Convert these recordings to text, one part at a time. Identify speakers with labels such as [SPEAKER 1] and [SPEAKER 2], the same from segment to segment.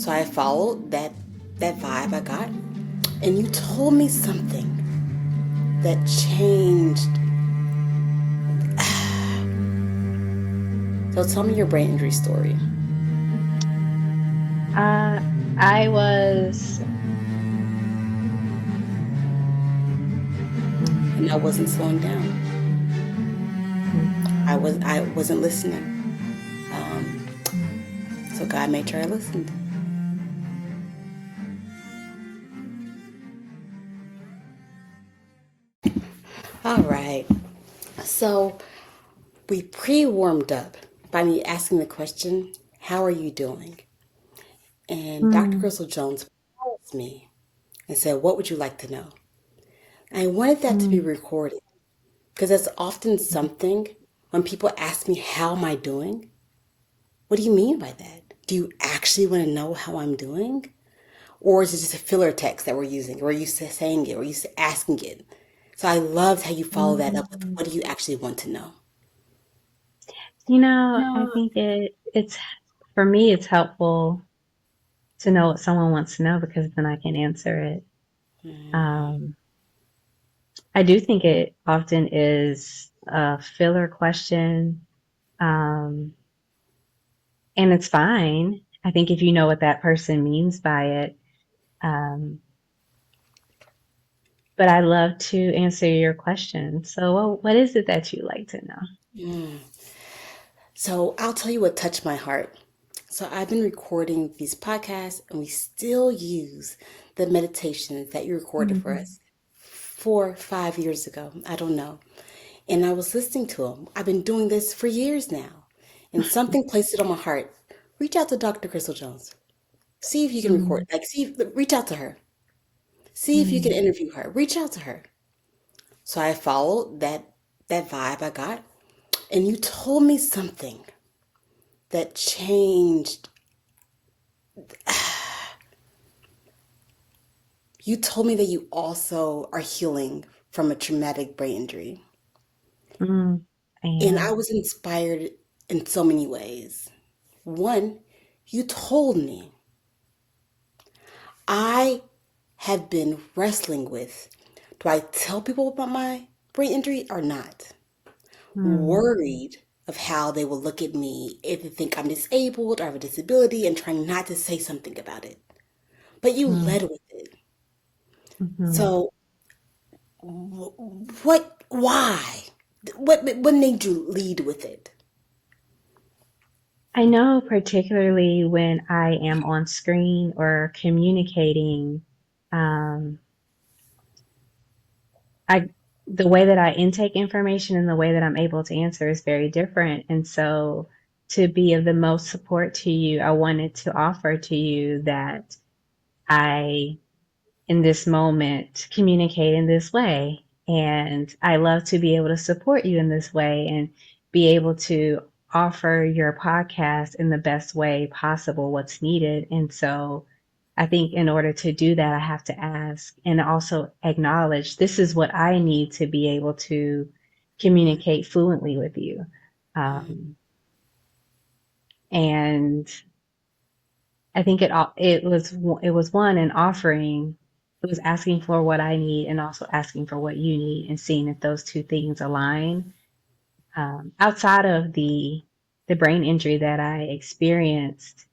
[SPEAKER 1] So I followed that vibe I got, and you told me something that changed. So tell me your brain injury story.
[SPEAKER 2] Uh, I was,
[SPEAKER 1] And I wasn't slowing down.
[SPEAKER 2] mm,
[SPEAKER 1] I wasn't listening. Um, so God made sure I listened. All right. So we pre-warmed up by me asking the question, "How are you doing?" And Dr.
[SPEAKER 2] mm,
[SPEAKER 1] Crystal Jones paused me and said, "What would you like to know?" I wanted that to be
[SPEAKER 2] mm,
[SPEAKER 1] recorded because that's often something when people ask me, "How am I doing?" What do you mean by that? Do you actually want to know how I'm doing? Or is it just a filler text that we're using? Or are you saying it? Or are you asking it? So I loved how you follow that up with
[SPEAKER 2] mm.
[SPEAKER 1] what do you actually want to know?
[SPEAKER 2] I think it's for me, it's helpful to know what someone wants to know because then I can answer it. Um, I do think it often is a filler question, um, and it's fine. I think if you know what that person means by it, um, but I love to answer your question. So, what is it that you like to know?
[SPEAKER 1] So I'll tell you what touched my heart. So I've been recording these podcasts and we still use the meditations that you recorded for
[SPEAKER 2] Mhm.
[SPEAKER 1] us 4, 5 years ago. I don't know. And I was listening to them. I've been doing this for years now. And something placed it on my heart. Reach out to Dr. Crystal Jones. See if you can record.
[SPEAKER 2] Mm,
[SPEAKER 1] Like, reach out to her. See if you can
[SPEAKER 2] mm,
[SPEAKER 1] interview her. Reach out to her. So I followed that vibe I got. And you told me something that changed. You told me that you also are healing from a traumatic brain injury.
[SPEAKER 2] mm. I
[SPEAKER 1] And I
[SPEAKER 2] am.
[SPEAKER 1] was inspired in so many ways. One, you told me I have been wrestling with, do I tell people about my brain injury or not?
[SPEAKER 2] Mm,
[SPEAKER 1] Worried of how they will look at me if they think I'm disabled or have a disability and trying not to say something about it. But you
[SPEAKER 2] mm,
[SPEAKER 1] led with it.
[SPEAKER 2] mhm.
[SPEAKER 1] So why? What made you lead with it?
[SPEAKER 2] I know particularly when I am on screen or communicating, um, I the way that I intake information and the way that I'm able to answer is very different. And so to be of the most support to you, I wanted to offer to you that I, in this moment, communicate in this way. And I love to be able to support you in this way and be able to offer your podcast in the best way possible what's needed. And so I think in order to do that, I have to ask and also acknowledge this is what I need to be able to communicate fluently with you. Um, and I think it was one an offering. It was asking for what I need and also asking for what you need and seeing if those two things align. Outside of the brain injury that I experienced,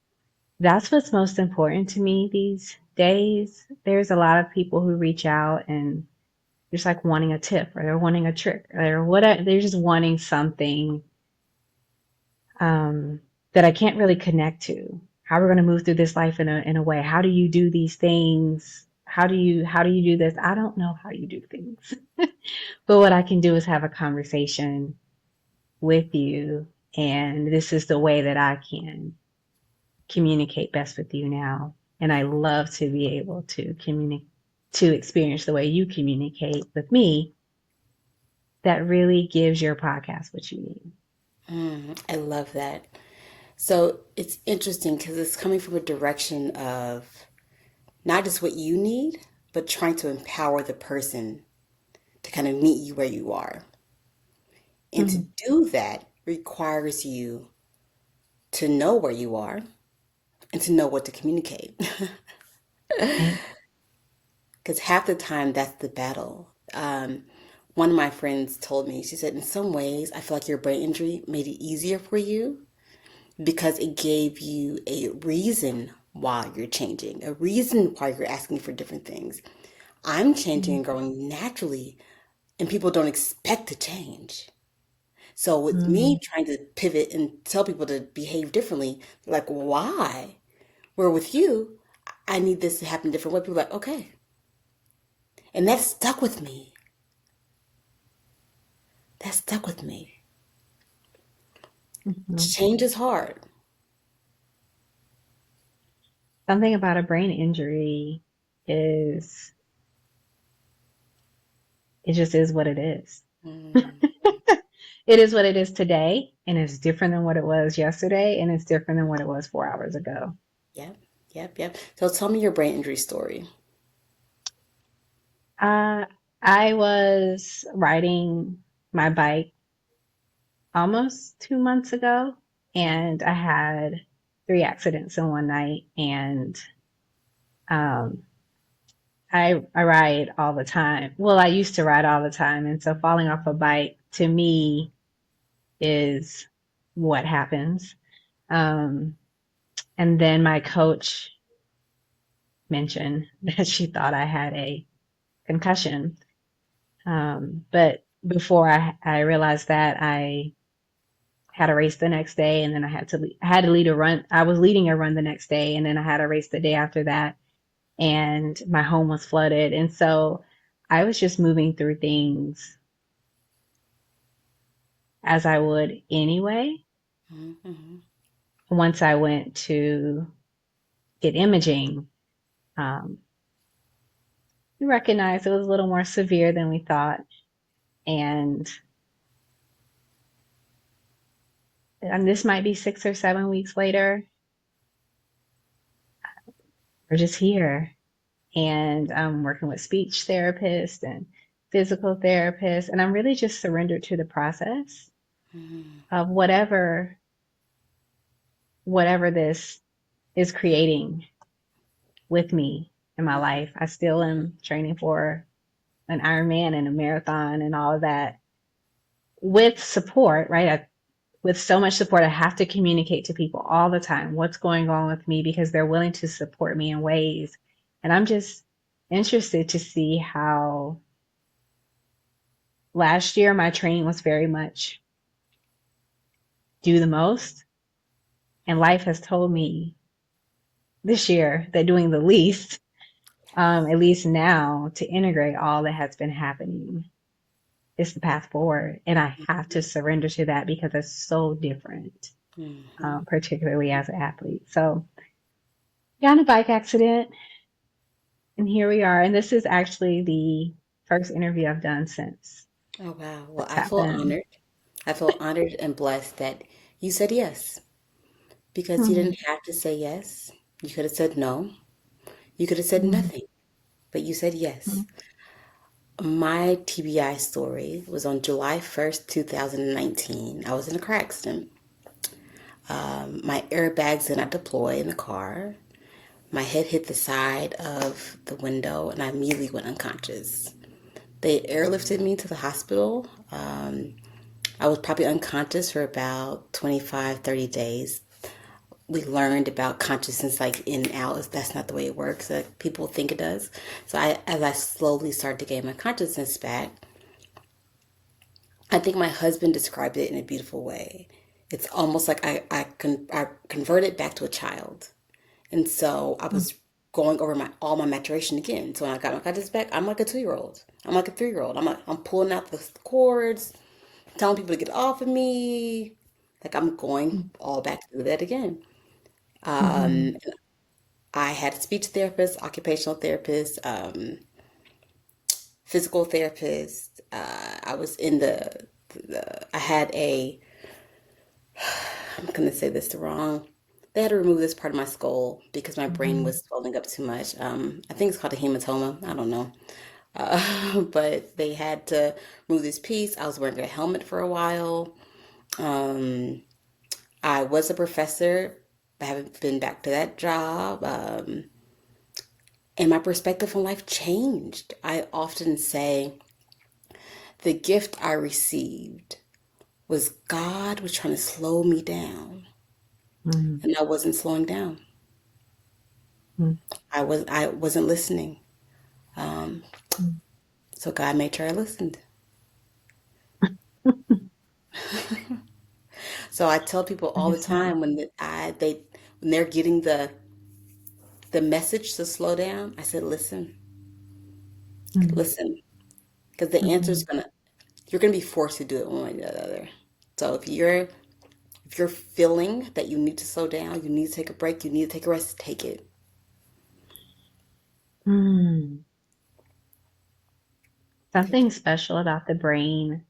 [SPEAKER 2] that's what's most important to me these days. There's a lot of people who reach out and just like wanting a tip or they're wanting a trick or they're just wanting something um, that I can't really connect to. How we're going to move through this life in a way. How do you do these things? How do you do this? I don't know how you do things. But what I can do is have a conversation with you, and this is the way that I can communicate best with you now. And I love to be able to communicate to experience the way you communicate with me that really gives your podcast what you need.
[SPEAKER 1] I love that. So it's interesting because it's coming from a direction of not just what you need, but trying to empower the person to kind of meet you where you are. And to
[SPEAKER 2] Mm,
[SPEAKER 1] do that requires you to know where you are, and to know what to communicate.
[SPEAKER 2] Right.
[SPEAKER 1] Because half the time, that's the battle. One of my friends told me, she said, in some ways, I feel like your brain injury made it easier for you because it gave you a reason why you're changing, a reason why you're asking for different things. I'm changing and growing naturally, and people don't expect to change. So with
[SPEAKER 2] Mm-hmm.
[SPEAKER 1] me trying to pivot and tell people to behave differently, like why? Where with you, I need this to happen different way. People are like, okay. And that stuck with me. That stuck with me.
[SPEAKER 2] Mm-hmm.
[SPEAKER 1] Change is hard.
[SPEAKER 2] Something about a brain injury is it just is what it is.
[SPEAKER 1] Mm,
[SPEAKER 2] It is what it is today, and it's different than what it was yesterday, and it's different than what it was 4 hours ago.
[SPEAKER 1] yep, yep. So tell me your brain injury story.
[SPEAKER 2] Uh, I was riding my bike almost 2 months ago,
[SPEAKER 1] Mm,
[SPEAKER 2] and I had three accidents in one night. And um, I ride all the time. Well, I used to ride all the time, and so falling off a bike to me is what happens. Um, and then my coach mentioned that she thought I had a concussion. But before I realized that, I had a race the next day, and then I had to lead a run. I was leading a run the next day, and then I had a race the day after that, and my home was flooded. And so I was just moving through things as I would anyway.
[SPEAKER 1] mm, mm,
[SPEAKER 2] Once I went to get imaging, um, we recognized it was a little more severe than we thought. And this might be 6 or 7 weeks later. We're just here. And I'm working with speech therapists and physical therapists. And I'm really just surrendered to the process
[SPEAKER 1] mm,
[SPEAKER 2] of whatever this is creating with me in my
[SPEAKER 1] mm,
[SPEAKER 2] life. I still am training for an Ironman and a marathon and all of that with support, right? With so much support, I have to communicate to people all the time what's going on with me because they're willing to support me in ways. And I'm just interested to see how last year my training was very much do the most. And life has told me this year that doing the least, at least now, to integrate all that has been happening is the path forward. And I have to surrender to that because it's so different,
[SPEAKER 1] mm.
[SPEAKER 2] particularly as an athlete. So, got in a bike accident, and here we are. And this is actually the first interview I've done since
[SPEAKER 1] Oh, wow. Well,
[SPEAKER 2] that's
[SPEAKER 1] I feel
[SPEAKER 2] happened.
[SPEAKER 1] honored. I feel honored and blessed that you said yes because you
[SPEAKER 2] Hmm.
[SPEAKER 1] didn't have to say yes. You could have said no. You could have said
[SPEAKER 2] Hmm.
[SPEAKER 1] nothing, but you said yes. My TBI story was on July 1st, 2019. I was in a car accident. My airbags did not deploy in the car. My head hit the side of the window and I immediately went unconscious. They airlifted me to the hospital. I was probably unconscious for about 25, 30 days. We learned about consciousness like in and out. That's not the way it works. Like people think it does. So as I slowly started to gain my consciousness back, I think my husband described it in a beautiful way. It's almost like I converted back to a child. And so I was going over all my maturation again. So when I got my consciousness back, I'm like a 2 year old. I'm like a 3 year old. I'm pulling out the cords, telling people to get off of me. Like I'm going all back to do that again.
[SPEAKER 2] Hmm.
[SPEAKER 1] I had a speech therapist, occupational therapist, physical therapist. I was in I had I'm going to say this the wrong. They had to remove this part of my skull because my brain
[SPEAKER 2] Hmm.
[SPEAKER 1] was swelling up too much. I think it's called a hematoma. I don't know. But they had to remove this piece. I was wearing a helmet for a while. I was a professor I haven't been back to that job. And my perspective on life changed. I often say the gift I received was God was trying to slow me down,
[SPEAKER 2] Mm,
[SPEAKER 1] and I wasn't slowing down.
[SPEAKER 2] mm,
[SPEAKER 1] I wasn't listening.
[SPEAKER 2] mm.
[SPEAKER 1] So God made sure I listened. So I tell people all the
[SPEAKER 2] Understand.
[SPEAKER 1] time when they're getting the message to slow down, I said, listen,
[SPEAKER 2] Mm,
[SPEAKER 1] listen, because the answer is
[SPEAKER 2] mm,
[SPEAKER 1] gonna you're gonna be forced to do it one way or the other. So if you're feeling that you need to slow down, you need to take a break, you need to take a rest, take it.
[SPEAKER 2] mm.
[SPEAKER 1] Take
[SPEAKER 2] Something
[SPEAKER 1] it.
[SPEAKER 2] special about the brain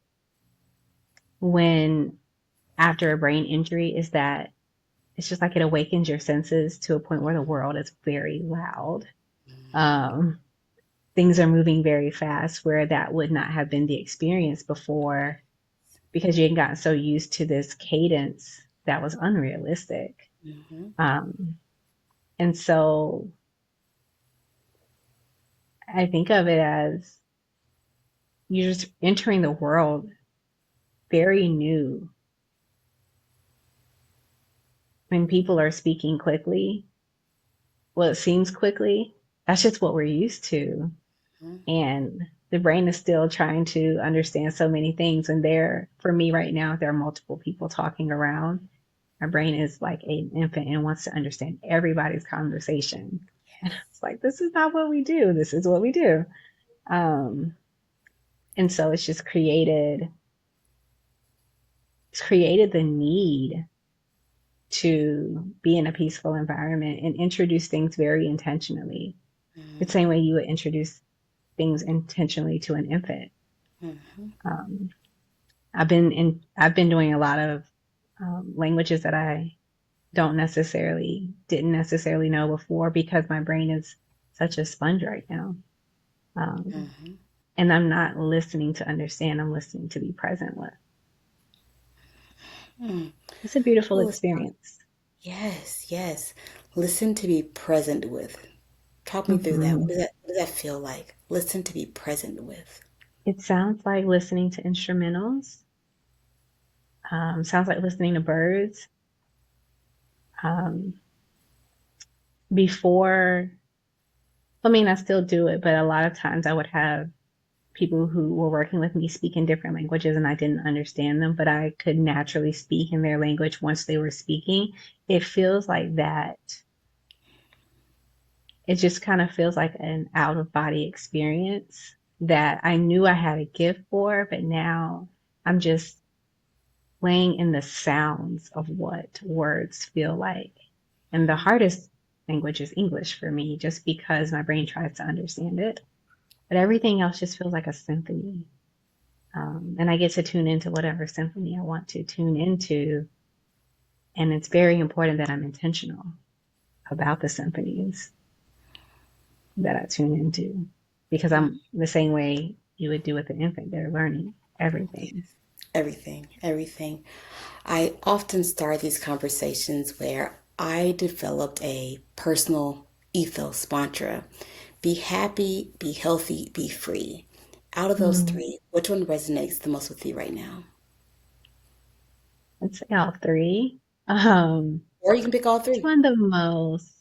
[SPEAKER 2] when after a brain injury is that it's just like it awakens your senses to a point where the world is very loud. Um, Things are moving very fast where that would not have been the experience before because you had gotten so used to this cadence that was unrealistic.
[SPEAKER 1] Mm-hmm.
[SPEAKER 2] Um, and so I think of it as you're just entering the world very new. When people are speaking quickly, well, it seems quickly, that's just what we're used to. And the brain is still trying to understand so many things. And there, for me right now, there are multiple people talking around. My brain is like an infant and wants to understand everybody's conversation. And it's like, this is not what we do. This is what we do. Um, and so it's created the need to be in a peaceful environment and introduce things very intentionally. The same way you would introduce things intentionally to an infant.
[SPEAKER 1] Mm-hmm.
[SPEAKER 2] Um, I've been doing a lot of languages that I didn't necessarily know before because my brain is such a sponge right now. Um,
[SPEAKER 1] Mm-hmm.
[SPEAKER 2] and I'm not listening to understand, I'm listening to be present with. It's a beautiful
[SPEAKER 1] Oh,
[SPEAKER 2] experience.
[SPEAKER 1] yes, yes. Listen to be present with. Talk me through that.
[SPEAKER 2] Hmm.
[SPEAKER 1] What does that feel like? Listen to be present with.
[SPEAKER 2] It sounds like listening to instrumentals. Sounds like listening to birds. Um, Before, I mean, I still do it, but a lot of times I would have people who were working with me speak in different languages and I didn't understand them, but I could naturally speak in their language once they were speaking. It feels like that. It just kind of feels like an out of body experience that I knew I had a gift for, but now I'm just laying in the sounds of what words feel like. And the hardest language is English for me, just because my brain tries to understand it. But everything else just feels like a symphony. And I get to tune into whatever symphony I want to tune into. And it's very important that I'm intentional about the symphonies that I tune into because I'm the same way you would do with an infant. They're learning everything.
[SPEAKER 1] Everything, everything. I often start these conversations where I developed a personal ethos mantra: be happy, be healthy, be free. Out of those
[SPEAKER 2] Mm,
[SPEAKER 1] three, which one resonates the most with you right now?
[SPEAKER 2] let's say all three.
[SPEAKER 1] Or you can pick all
[SPEAKER 2] Which
[SPEAKER 1] three.
[SPEAKER 2] one the most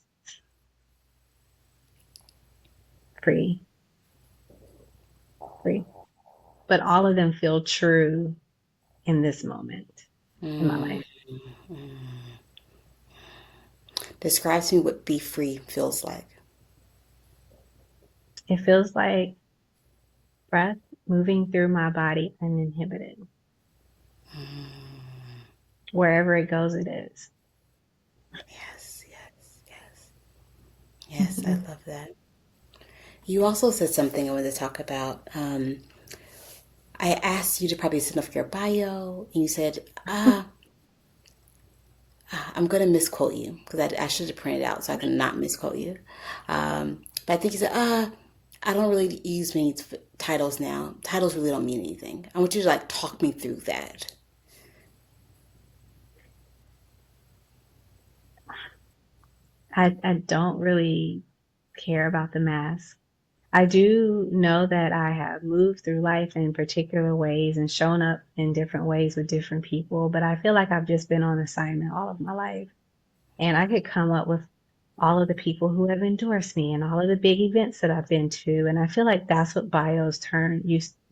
[SPEAKER 2] free? Free. But all of them feel true in this moment in my
[SPEAKER 1] Mm.
[SPEAKER 2] life.
[SPEAKER 1] Describe to me what be free feels like.
[SPEAKER 2] It feels like breath moving through my body uninhibited. Wherever it goes, it is.
[SPEAKER 1] Yes, yes, yes. Yes, I love that. You also said something I wanted to talk about. I asked you to probably send off your bio, and you said, I'm going to misquote you because I should have printed out so I can not misquote you. But I think you said, I don't really use many titles now. Titles really don't mean anything. I want you to like talk me through that.
[SPEAKER 2] I don't really care about the mask. I do know that I have moved through life in particular ways and shown up in different ways with different people, but I feel like I've just been on assignment all of my life. And I could come up with all of the people who have endorsed me and all of the big events that I've been to. And I feel like that's what bios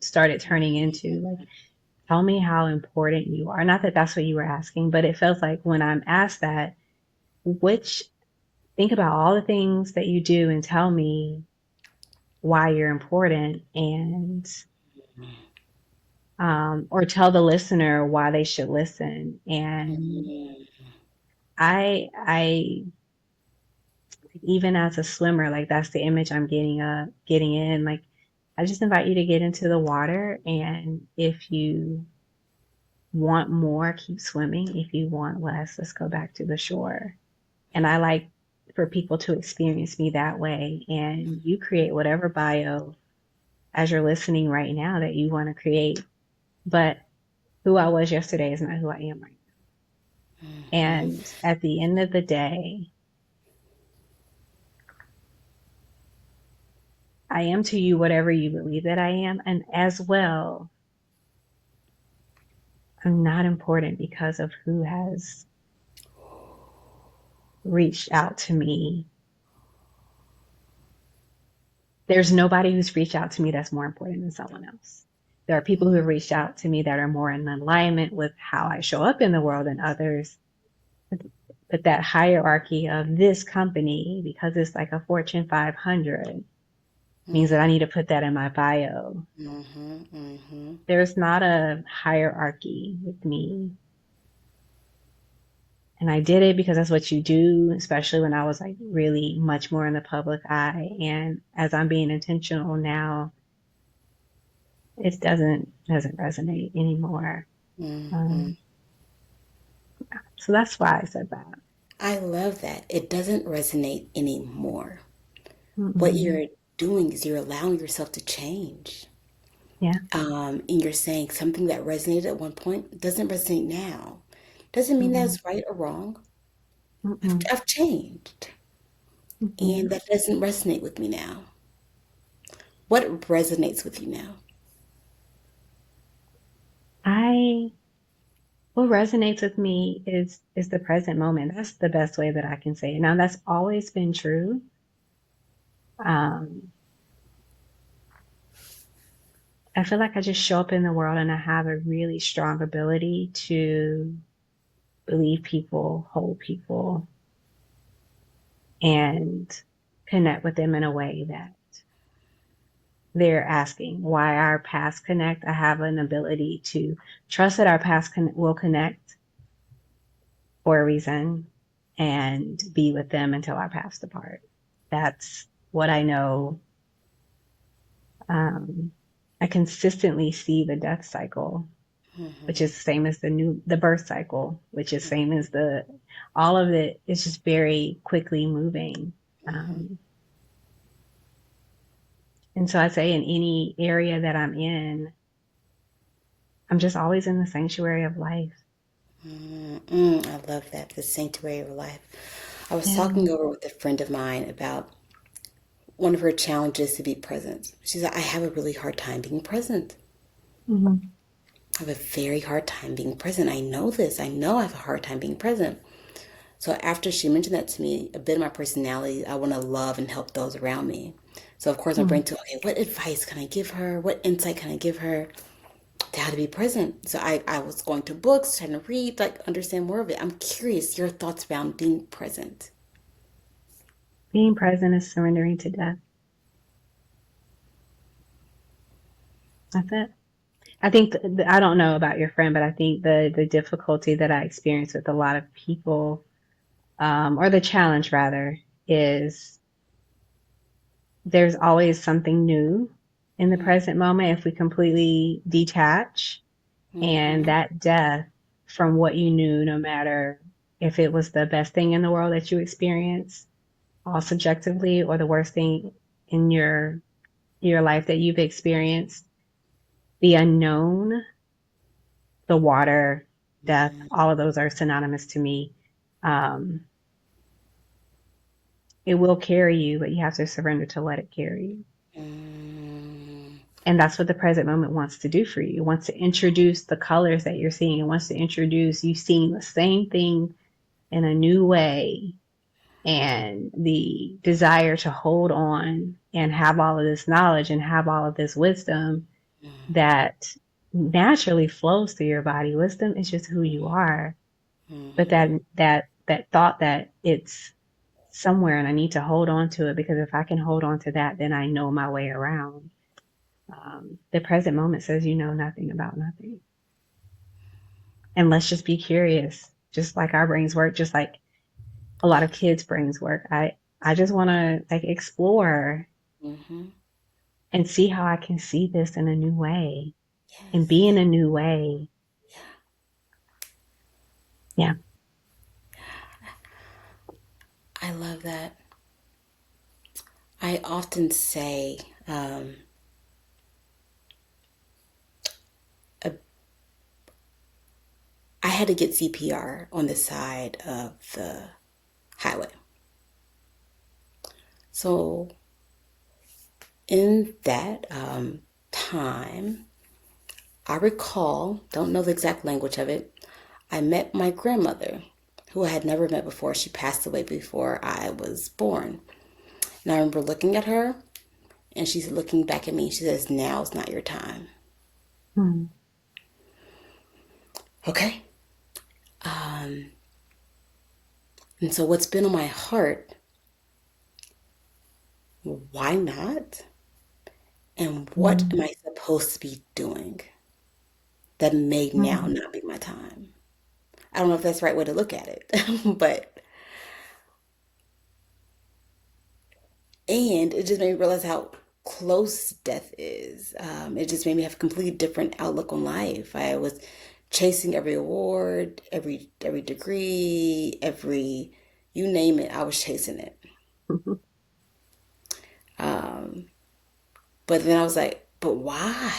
[SPEAKER 2] started turning into. Like, tell me how important you are. Not that that's what you were asking, but it feels like when I'm asked that, which think about all the things that you do and tell me why you're important and or tell the listener why they should listen. And I even as a swimmer, like that's the image I'm getting in. Like I just invite you to get into the water, and if you want more, keep swimming. If you want less, let's go back to the shore. And I like for people to experience me that way. And you create whatever bio as you're listening right now that you want to create. But who I was yesterday is not who I am right now. And at the end of the day, I am to you whatever you believe that I am. And as well, I'm not important because of who has reached out to me. There's nobody who's reached out to me that's more important than someone else. There are people who have reached out to me that are more in alignment with how I show up in the world than others. But that hierarchy of this company, because it's like a Fortune 500, means that I need to put that in my bio. There's not a hierarchy with me. And I did it because that's what you do, especially when I was like really much more in the public eye. And as I'm being intentional now, it doesn't resonate anymore. Um, so that's why I said that.
[SPEAKER 1] I love that. It doesn't resonate anymore. What
[SPEAKER 2] Mm-mm.
[SPEAKER 1] you're doing is you're allowing yourself to change.
[SPEAKER 2] Yeah.
[SPEAKER 1] And you're saying something that resonated at one point doesn't resonate now. Doesn't mean
[SPEAKER 2] Mm-mm.
[SPEAKER 1] that's right or wrong.
[SPEAKER 2] Mm-mm.
[SPEAKER 1] I've changed.
[SPEAKER 2] Mm-mm.
[SPEAKER 1] And that doesn't resonate with me now. What resonates with you now?
[SPEAKER 2] I What resonates with me is the present moment. That's the best way that I can say it. Now that's always been true. Um, I feel like I just show up in the world and I have a really strong ability to believe people, hold people, and connect with them in a way that they're asking why our paths connect. I have an ability to trust that our will connect for a reason and be with them until our paths depart. That's what I know. Um, I consistently see the death cycle, which is the same as the birth cycle, which is same as all of it is just very quickly moving. Um, and so I say in any area that I'm in, I'm just always in the sanctuary of life.
[SPEAKER 1] I love that. The sanctuary of life. I was
[SPEAKER 2] Yeah.
[SPEAKER 1] talking over with a friend of mine about one of her challenges to be present. She's like, I have a really hard time being present.
[SPEAKER 2] Hmm.
[SPEAKER 1] I have a very hard time being present. I know this. I know I have a hard time being present. So after she mentioned that to me, a bit of my personality, I want to love and help those around me. So of course my
[SPEAKER 2] Hmm.
[SPEAKER 1] brain took, okay, what advice can I give her? What insight can I give her to how to be present? So I was going to books, trying to read, like understand more of it. I'm curious your thoughts around being present.
[SPEAKER 2] Being present is surrendering to death. That's it. I think I don't know about your friend, but I think the difficulty that I experience with a lot of people, or the challenge rather, is there's always something new in the present moment if we completely detach, and that death from what you knew, no matter if it was the best thing in the world that you experienced, all subjectively, or the worst thing in your life that you've experienced, the unknown, the water, death, all of those are synonymous to me. Um, It will carry you, but you have to surrender to let it carry you.
[SPEAKER 1] Mm,
[SPEAKER 2] And that's what the present moment wants to do for you. It wants to introduce the colors that you're seeing. It wants to introduce you seeing the same thing in a new way, and the desire to hold on and have all of this knowledge and have all of this wisdom that naturally flows through your body. Wisdom is just who you are. But that thought that it's somewhere and I need to hold on to it, because if I can hold on to that, then I know my way around. The present moment says you know nothing about nothing. And let's just be curious, just like our brains work, just like a lot of kids' brains work. I just want to like explore
[SPEAKER 1] mm-hmm.
[SPEAKER 2] and see how I can see this in a new way and
[SPEAKER 1] Yes.
[SPEAKER 2] be in a new way. Yeah.
[SPEAKER 1] I love that. I often say, a, I had to get CPR on the side of the highway. So in that time, I recall, don't know the exact language of it, I met my grandmother, who I had never met before. She passed away before I was born. And I remember looking at her, and she's looking back at me. She says, "Now's not your time."
[SPEAKER 2] Mm.
[SPEAKER 1] Okay. And so what's been on my heart, why not? And what
[SPEAKER 2] Mm.
[SPEAKER 1] am I supposed to be doing that may now
[SPEAKER 2] Mm.
[SPEAKER 1] not be my time? I don't know if that's the right way to look at it, but, and it just made me realize how close death is. It just made me have a completely different outlook on life. I was chasing every award, every degree, every, you name it, I was chasing it. But then I was like, but why?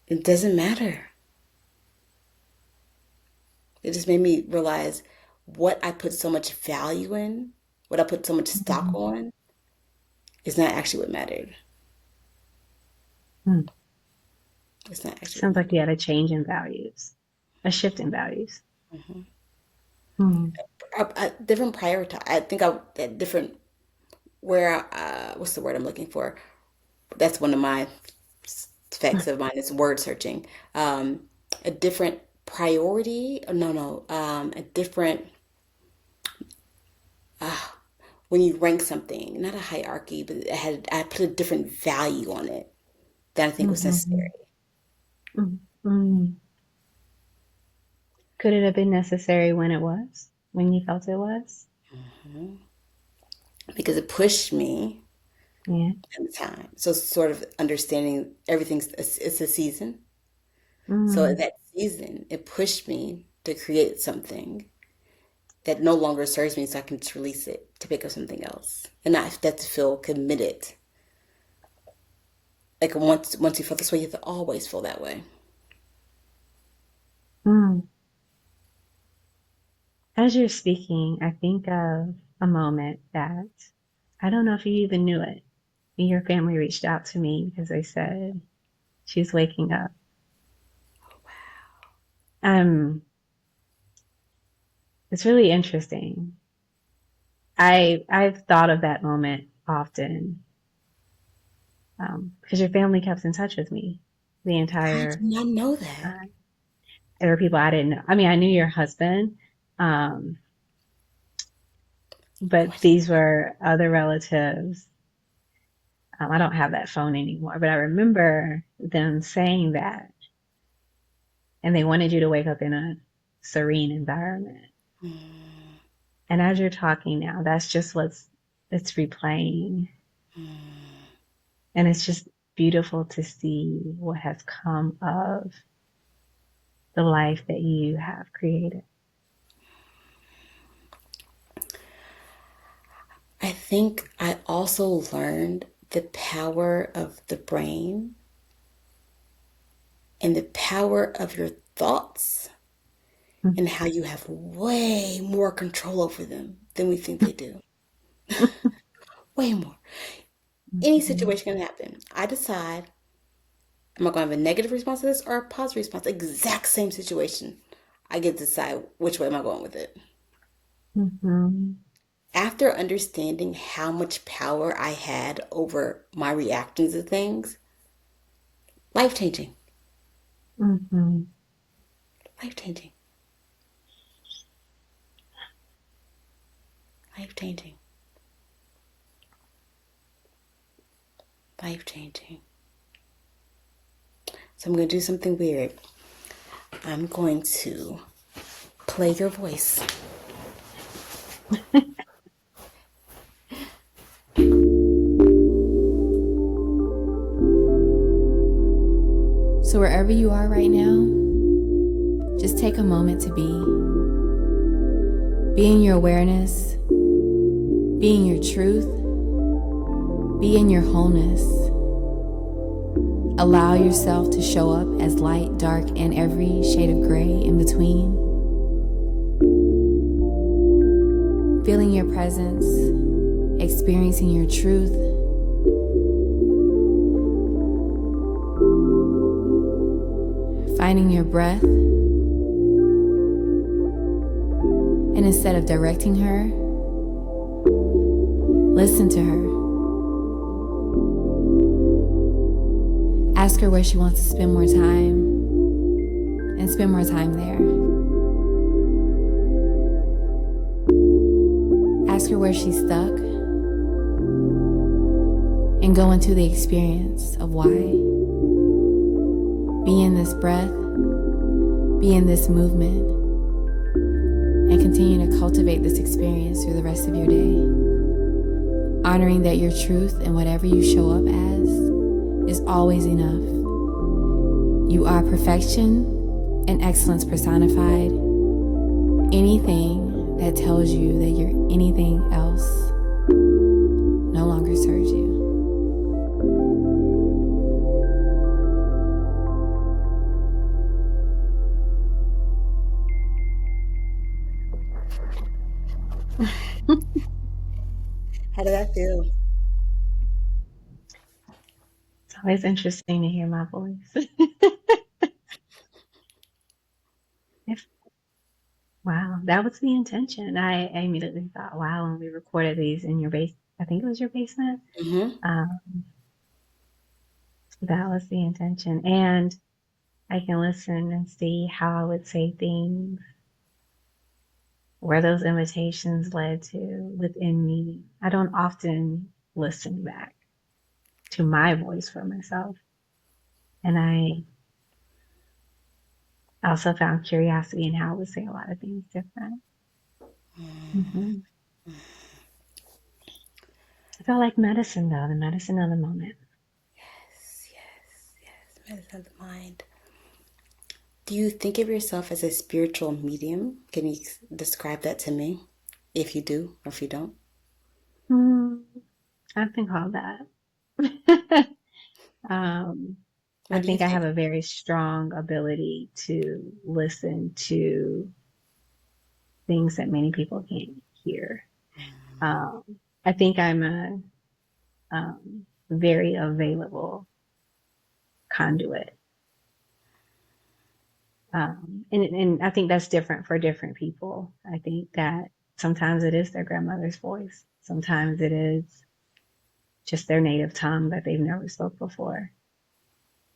[SPEAKER 1] It doesn't matter. It just made me realize what I put so much value in, what I put so much stock
[SPEAKER 2] Mm.
[SPEAKER 1] on, is not actually what mattered.
[SPEAKER 2] Mm.
[SPEAKER 1] It's not actually what
[SPEAKER 2] Sounds like
[SPEAKER 1] mattered.
[SPEAKER 2] you had a change in values, a shift in values. Mm.
[SPEAKER 1] Different prioritize. I think I at different where what's the word I'm looking for? That's one of my specs of mine is word searching. A different priority. No, no. A different when you rank something, not a hierarchy, but I put a different value on it than I think was necessary.
[SPEAKER 2] Mm-hmm. Mm. Mm. Could it have been necessary when it was, when you felt it was?
[SPEAKER 1] Because it pushed me
[SPEAKER 2] Yeah.
[SPEAKER 1] at the time. So sort of understanding everything's it's a season. So at
[SPEAKER 2] Mm.
[SPEAKER 1] that season, it pushed me to create something that no longer serves me, so I can just release it to pick up something else, and not have to feel committed. Like once you feel this way, you have to always feel that way.
[SPEAKER 2] Mm. As you're speaking, I think of a moment that I don't know if you even knew it. Your family reached out to me because they said she's waking up. Um, it's really interesting. I've thought of that moment often, because your family kept in touch with me the
[SPEAKER 1] I did
[SPEAKER 2] entire
[SPEAKER 1] not know that.
[SPEAKER 2] time. There were people I didn't know. I mean, I knew your husband, um,
[SPEAKER 1] Oh, I
[SPEAKER 2] but
[SPEAKER 1] didn't.
[SPEAKER 2] these were other relatives. I don't have that phone anymore, but I remember them saying that, and they wanted you to wake up in a serene environment. And as you're talking now, that's just it's replaying. And it's just beautiful to see what has come of the life that you have created.
[SPEAKER 1] I think I also learned the power of the brain and the power of your thoughts and how you have way more control over them than we think they do. Way more. Any
[SPEAKER 2] Mhm.
[SPEAKER 1] situation can happen. I decide, am I going to have a negative response to this or a positive response? Exact same situation. I get to decide which way am I going with it.
[SPEAKER 2] Mhm.
[SPEAKER 1] After understanding how much power I had over my reactions to things, life changing.
[SPEAKER 2] Mhm.
[SPEAKER 1] Life changing. Life changing. Life changing. So I'm going to do something weird. I'm going to play your voice.
[SPEAKER 3] So, wherever you are right now, just take a moment to be. Be in your awareness, be in your truth, be in your wholeness. Allow yourself to show up as light, dark, and every shade of gray in between. Feeling your presence, experiencing your truth. Finding your breath. And instead of directing her, listen to her. Ask her where she wants to spend more time and spend more time there. Ask her where she's stuck and go into the experience of why. Be in this breath, be in this movement, and continue to cultivate this experience through the rest of your day. Honoring that your truth and whatever you show up as is always enough. You are perfection and excellence personified. Anything that tells you that you're anything else no longer serves you.
[SPEAKER 1] How did that feel?
[SPEAKER 2] It's always interesting to hear my voice. If, wow, that was the intention. I immediately thought, wow, when we recorded these in your base, I think it was your basement.
[SPEAKER 1] Mm-hmm.
[SPEAKER 2] Um, that was the intention. And I can listen and see how I would say things, where those invitations led to within me. I don't often listen back to my voice for myself. And I also found curiosity in how I would say a lot of things different. Hmm. I felt like medicine, though, the medicine of the moment.
[SPEAKER 1] Yes, yes, yes. Medicine of the mind. Do you think of yourself as a spiritual medium? Can you describe that to me? If you do, or if you don't?
[SPEAKER 2] Hmm, I've been called that. um, I
[SPEAKER 1] What do you
[SPEAKER 2] think I
[SPEAKER 1] think?
[SPEAKER 2] have a very strong ability to listen to things that many people can't hear. Um, I think I'm a very available conduit. And I think that's different for different people. I think that sometimes it is their grandmother's voice. Sometimes it is just their native tongue that they've never spoke before.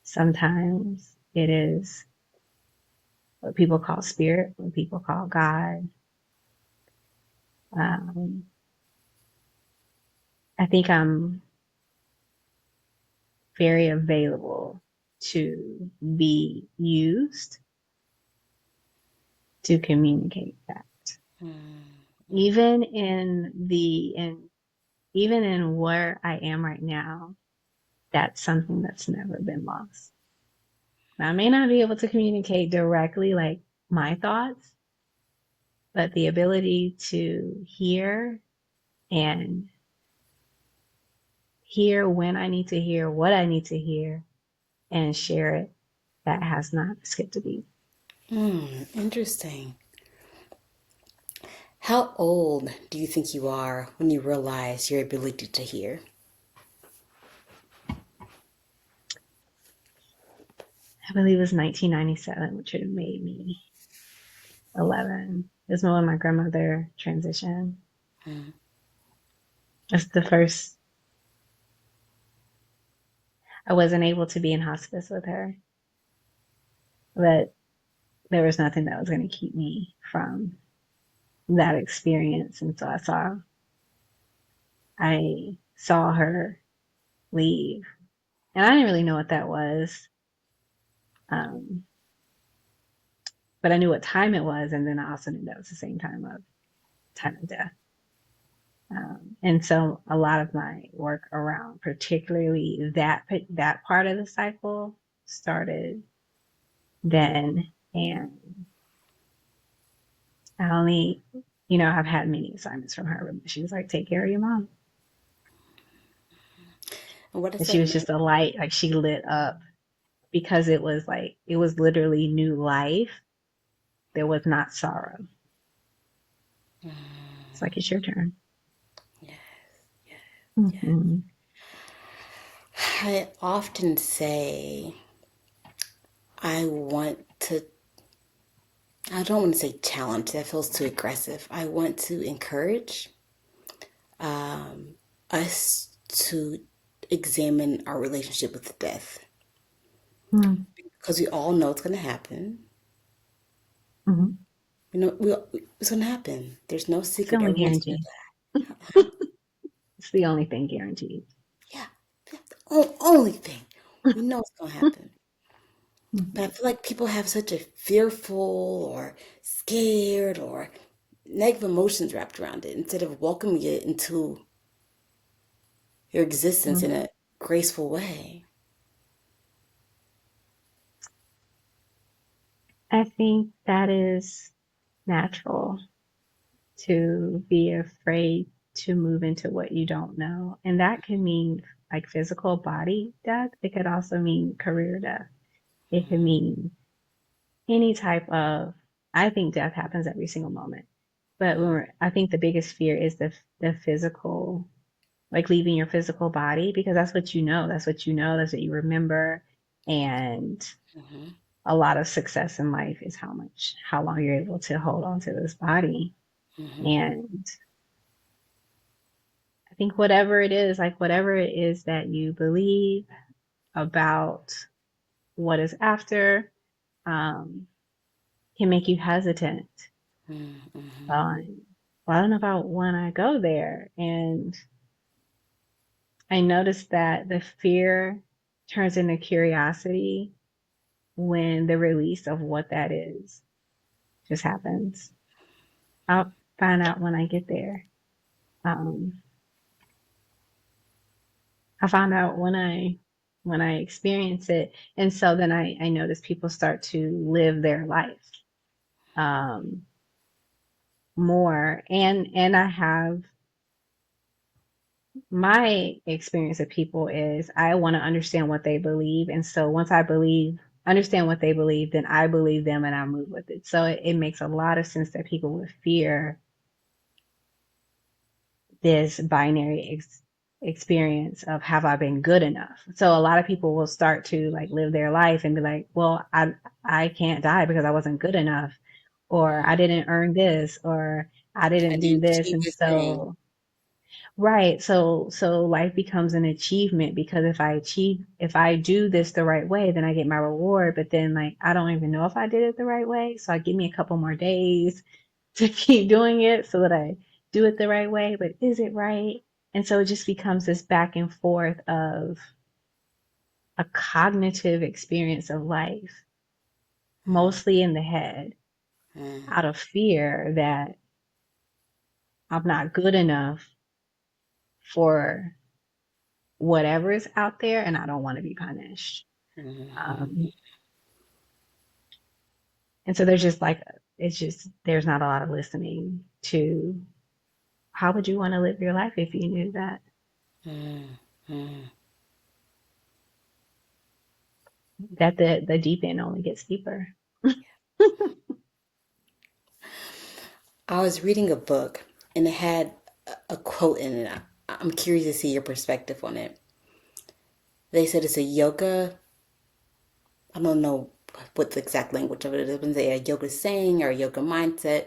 [SPEAKER 2] Sometimes it is what people call spirit, what people call God. Um, I think I'm very available to be used to communicate that. Even even in where I am right now, that's something that's never been lost. Now, I may not be able to communicate directly like my thoughts, but the ability to and hear when I need to hear, what I need to hear, and share it, that has not skipped a beat.
[SPEAKER 1] Interesting. How old do you think you are when you realize your ability to hear?
[SPEAKER 2] I believe it was 1997, which would have made me 11. It was when my grandmother transitioned. That's the first, I wasn't able to be in hospice with her, but there was nothing that was going to keep me from that experience. And so I saw her leave, and I didn't really know what that was. Um, but I knew what time it was. And then I also knew that was the same time of death. And so a lot of my work around particularly that part of the cycle started then. And I only, I've had many assignments from her, but she was like, take care of your mom.
[SPEAKER 1] And what
[SPEAKER 2] And
[SPEAKER 1] does
[SPEAKER 2] she
[SPEAKER 1] that
[SPEAKER 2] was
[SPEAKER 1] mean?
[SPEAKER 2] just a light, like she lit up because it was literally new life. There was not sorrow. It's like, it's your turn.
[SPEAKER 1] Yes, yes, yes.
[SPEAKER 2] Mm-hmm.
[SPEAKER 1] I often say I want to, I don't want to say challenge, that feels too aggressive. I want to encourage us to examine our relationship with death
[SPEAKER 2] Mm-hmm.
[SPEAKER 1] because we all know it's going to happen.
[SPEAKER 2] Mm-hmm.
[SPEAKER 1] It's going to happen. There's no
[SPEAKER 2] It's the
[SPEAKER 1] secret.
[SPEAKER 2] only
[SPEAKER 1] Everyone's going to
[SPEAKER 2] guarantee.
[SPEAKER 1] die. Huh?
[SPEAKER 2] It's the only thing guaranteed.
[SPEAKER 1] Yeah, that's the only thing. We know it's going to happen. But I feel like people have such a fearful or scared or negative emotions wrapped around it instead of welcoming it into your existence in
[SPEAKER 2] Mm-hmm.
[SPEAKER 1] a graceful way.
[SPEAKER 2] I think that is natural to be afraid to move into what you don't know. And that can mean like physical body death. It could also mean career death. It could mean any type of, I think death happens every single moment. But I think the biggest fear is the physical, like leaving your physical body, because that's what you know. That's what you know. That's what you remember. And
[SPEAKER 1] Mm-hmm.
[SPEAKER 2] a lot of success in life is how long you're able to hold on to this body.
[SPEAKER 1] Mm-hmm.
[SPEAKER 2] And I think whatever it is that you believe about what is after, um, can make you hesitant.
[SPEAKER 1] Mm-hmm.
[SPEAKER 2] Well, I don't know if I want to go there. And I noticed that the fear turns into curiosity when the release of what that is just happens. I'll find out when I get there. Um, I found out when I experience it. And so then I notice people start to live their life um, more. And I have my experience of people is I want to understand what they believe. And so once understand what they believe, then I believe them and I move with it. So it makes a lot of sense that people would fear this binary experience of have I been good enough? So a lot of people will start to like live their life and be like, well, I can't die because I wasn't good enough, or I didn't earn this, or I
[SPEAKER 1] I
[SPEAKER 2] didn't do
[SPEAKER 1] didn't
[SPEAKER 2] this.
[SPEAKER 1] achieve
[SPEAKER 2] And
[SPEAKER 1] this thing.
[SPEAKER 2] so right, so life becomes an achievement because if I do this the right way, then I get my reward. But then like I don't even know if I did it the right way. So I give me a couple more days to keep doing it so that I do it the right way, but is it right? And so it just becomes this back and forth of a cognitive experience of life, mostly in the head,
[SPEAKER 1] Mm-hmm.
[SPEAKER 2] out of fear that I'm not good enough for whatever is out there and I don't want to be punished. Um, and so there's not a lot of listening to how would you want to live your life if you knew that
[SPEAKER 1] Mm-hmm.
[SPEAKER 2] the deep end only gets deeper.
[SPEAKER 1] I was reading a book and it had a quote in it. I'm curious to see your perspective on it. They said it's a yoga, I don't know what the exact language of it is, but they a yoga saying or a yoga mindset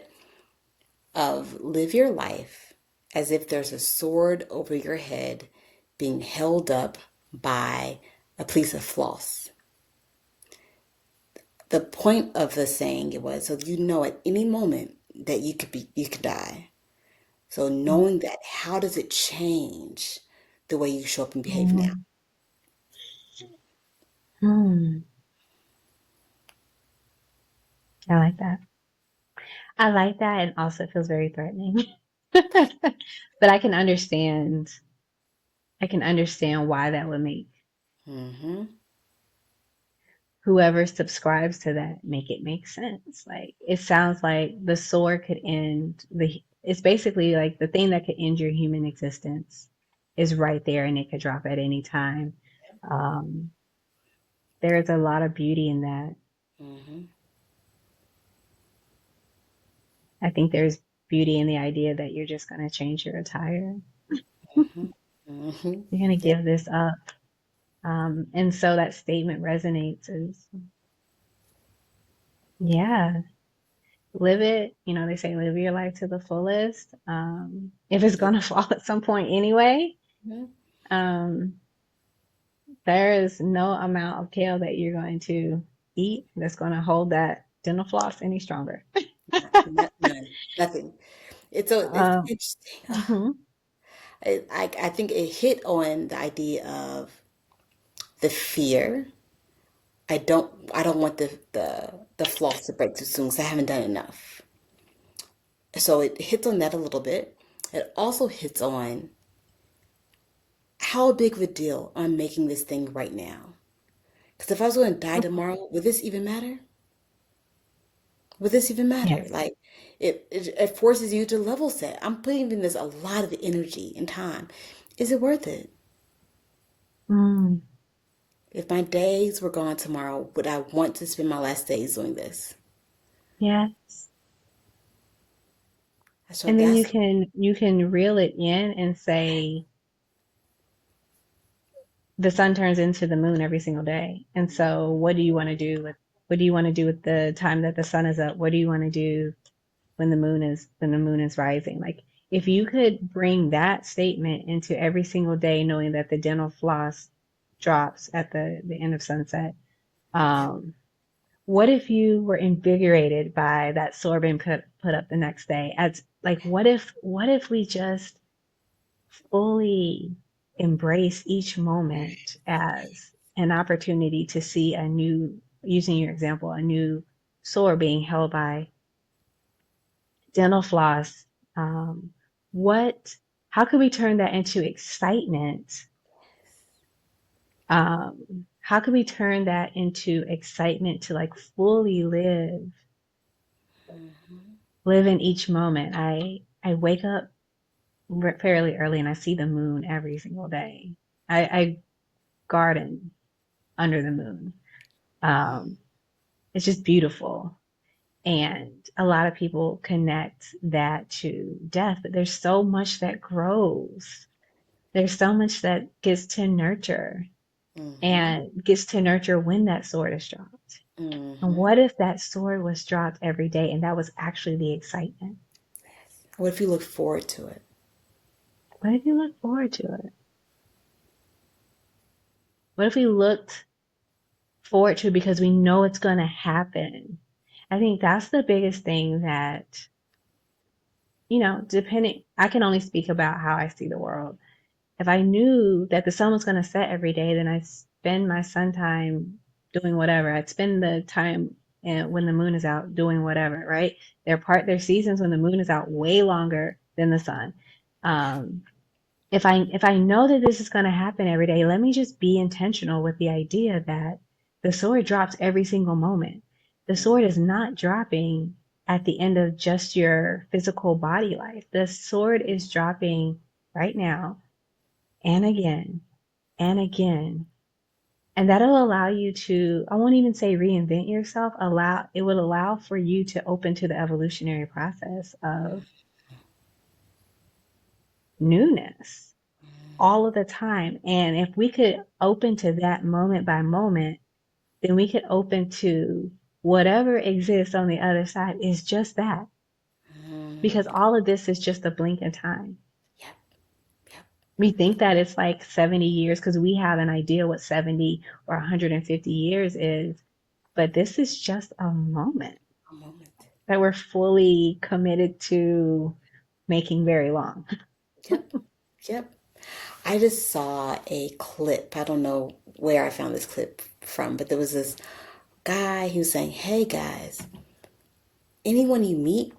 [SPEAKER 1] of live your life as if there's a sword over your head being held up by a piece of floss. The point of the saying it was so you know at any moment that you could die. So knowing that, how does it change the way you show up and behave now?
[SPEAKER 2] Mm. Mm. I like that. I like that, and also it feels very threatening. But I can understand why that would make
[SPEAKER 1] Mm-hmm.
[SPEAKER 2] whoever subscribes to that make it make sense. Like it sounds like the sword could end it's basically like the thing that could end your human existence is right there and it could drop at any time. Um, there is a lot of beauty in that.
[SPEAKER 1] Mm-hmm.
[SPEAKER 2] I think there's beauty in the idea that you're just going to change your attire.
[SPEAKER 1] Mm-hmm. Mm-hmm.
[SPEAKER 2] You're going to
[SPEAKER 1] Yep.
[SPEAKER 2] give this up. And so that statement resonates is, yeah, live it. You know, they say live your life to the fullest. If it's
[SPEAKER 1] Yep.
[SPEAKER 2] going to fall at some point anyway,
[SPEAKER 1] Mm-hmm.
[SPEAKER 2] um, there is no amount of kale that you're going to eat that's going to hold that dental floss any stronger.
[SPEAKER 1] None. Nothing. It's
[SPEAKER 2] Um,
[SPEAKER 1] interesting.
[SPEAKER 2] mhm.
[SPEAKER 1] I think it hit on the idea of the fear. I don't want the floss to break too soon because I haven't done enough. So it hits on that a little bit. It also hits on how big of a deal I'm making this thing right now. Because if I was going to die tomorrow, would this even matter? Would this even matter?
[SPEAKER 2] Yes.
[SPEAKER 1] Like, it forces you to level set. I'm putting in this a lot of energy and time. Is it worth it?
[SPEAKER 2] Mm,
[SPEAKER 1] If my days were gone tomorrow, would I want to spend my last days doing this?
[SPEAKER 2] yes.
[SPEAKER 1] So
[SPEAKER 2] And then
[SPEAKER 1] that's
[SPEAKER 2] you can reel it in and say the sun turns into the moon every single day. And so what do you want to do with the time that the sun is up? What do you want to do when the moon is rising? Like if you could bring that statement into every single day knowing that the dental floss drops at the end of sunset. Um, what if you were invigorated by that sword being put up the next day? As like what if we just fully embrace each moment as an opportunity to see a new, using your example, a new sword being held by dental floss. Um, what, how could we turn that into excitement? How could we turn that into excitement to like fully live in each moment? I wake up fairly early and I see the moon every single day. I garden under the moon. Um, it's just beautiful. And a lot of people connect that to death, but there's so much that grows. There's so much that gets to nurture
[SPEAKER 1] mm-hmm,
[SPEAKER 2] and gets to nurture when that sword is dropped. And
[SPEAKER 1] mm-hmm.
[SPEAKER 2] what if that sword was dropped every day and that was actually the excitement?
[SPEAKER 1] What if you look forward to it?
[SPEAKER 2] What if you look forward to it? What if we looked forward to it because we know it's going to happen? I think that's the biggest thing that, you know, depending, I can only speak about how I see the world. If I knew that the sun was going to set every day, then I'd spend my sun time doing whatever. I'd spend the time when the moon is out doing whatever, right? Their seasons when the moon is out way longer than the sun. Um, if I know that this is going to happen every day, let me just be intentional with the idea that the sword drops every single moment. The sword is not dropping at the end of just your physical body life. The sword is dropping right now and again and again And that'll allow you to, I won't even say reinvent yourself, it would allow for you to open to the evolutionary process of newness all of the time. And if we could open to that moment by moment, then we could open to whatever exists on the other side is just that. Because all of this is just a blink in time.
[SPEAKER 1] Yep. Yep.
[SPEAKER 2] We think that it's like 70 years because we have an idea what 70 or 150 years is, but this is just a moment
[SPEAKER 1] A moment.
[SPEAKER 2] that we're fully committed to making very long.
[SPEAKER 1] Yep. Yep. I just saw a clip. I don't know where I found this clip from, but there was this guy who was saying, "Hey guys, anyone you meet,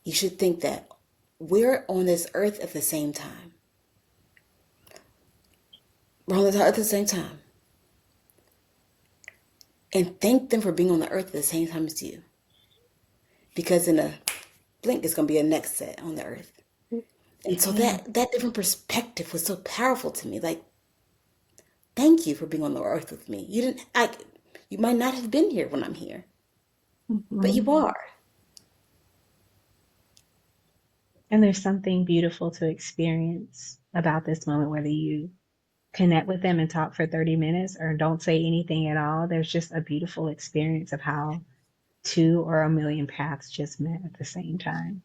[SPEAKER 1] you should think that we're on this earth at the same time. We're on this earth at the same time. And thank them for being on the earth at the same time as you. Because in a blink, it's going to be a next set on the earth." And so that different perspective was so powerful to me. Like, thank you for being on the earth with me. You might not have been here when I'm here, but
[SPEAKER 2] Mhm.
[SPEAKER 1] you are.
[SPEAKER 2] And there's something beautiful to experience about this moment, whether you connect with them and talk for 30 minutes or don't say anything at all. There's just a beautiful experience of how two or a million paths just met at the same time.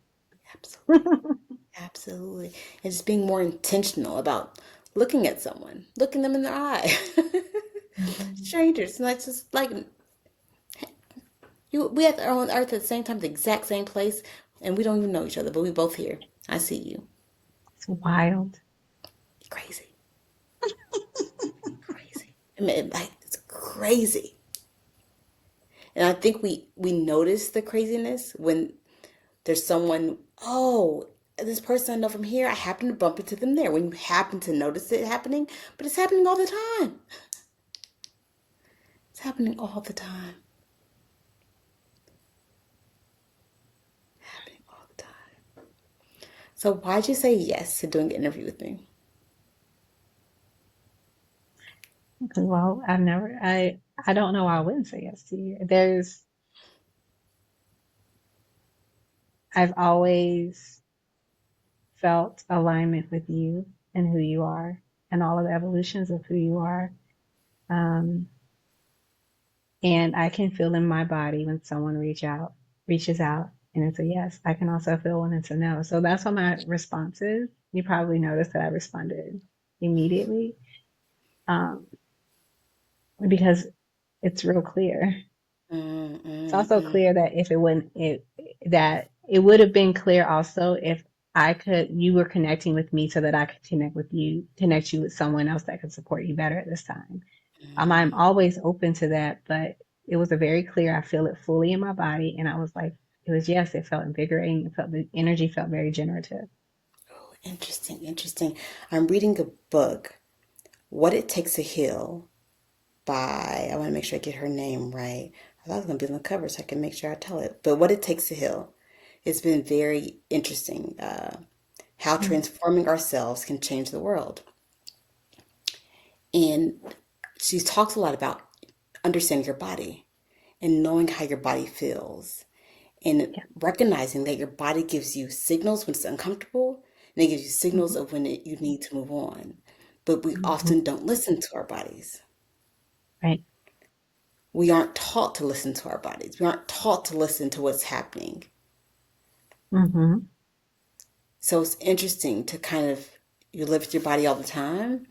[SPEAKER 1] Absolutely. Absolutely. And just being more intentional about looking at someone, looking them in the eye.
[SPEAKER 2] Mhm.
[SPEAKER 1] Strangers, not just like we have our own earth at the same time, the exact same place, and we don't even know each other, but we both here. I see you.
[SPEAKER 2] It's wild.
[SPEAKER 1] Crazy. Crazy. I mean, like, it's crazy. And I think we notice the craziness when there's someone, oh, this person I know from here, I happen to bump into them there. When you happen to notice it happening, but it's happening all the time. It's happening all the time. Happening all the time. So why'd you say yes to doing an interview with me?
[SPEAKER 2] Well, I don't know why I wouldn't say yes to you. I've always felt alignment with you and who you are and all of the evolutions of who you are. Um, and I can feel in my body when someone reaches out and it's a yes. I can also feel when it's a no. So that's what my response is. You probably noticed that I responded immediately. Um, because it's real clear.
[SPEAKER 1] Mm,
[SPEAKER 2] It's
[SPEAKER 1] mm,
[SPEAKER 2] also
[SPEAKER 1] mm.
[SPEAKER 2] clear that if it wouldn't, that it would have been clear also if you were connecting with me so that I could connect you with someone else that could support you better at this time. I'm always open to that, but it was a very clear, I feel it fully in my body. And I was like, it was, yes, it felt invigorating. The energy felt very generative.
[SPEAKER 1] Oh, interesting, interesting. I'm reading a book, What It Takes to Heal by, I want to make sure I get her name right. I thought it was going to be on the cover so I can make sure I tell it. But What It Takes to Heal. It's been very interesting how
[SPEAKER 2] Mm,
[SPEAKER 1] transforming ourselves can change the world. And she talks a lot about understanding your body and knowing how your body feels and
[SPEAKER 2] yeah.
[SPEAKER 1] recognizing that your body gives you signals when it's uncomfortable and it gives you signals
[SPEAKER 2] Mhm,
[SPEAKER 1] of when you need to move on. But we
[SPEAKER 2] mhm.
[SPEAKER 1] often don't listen to our bodies.
[SPEAKER 2] Right.
[SPEAKER 1] We aren't taught to listen to our bodies. We aren't taught to listen to what's happening.
[SPEAKER 2] Hmm.
[SPEAKER 1] So it's interesting to kind of, you live with your body all the time,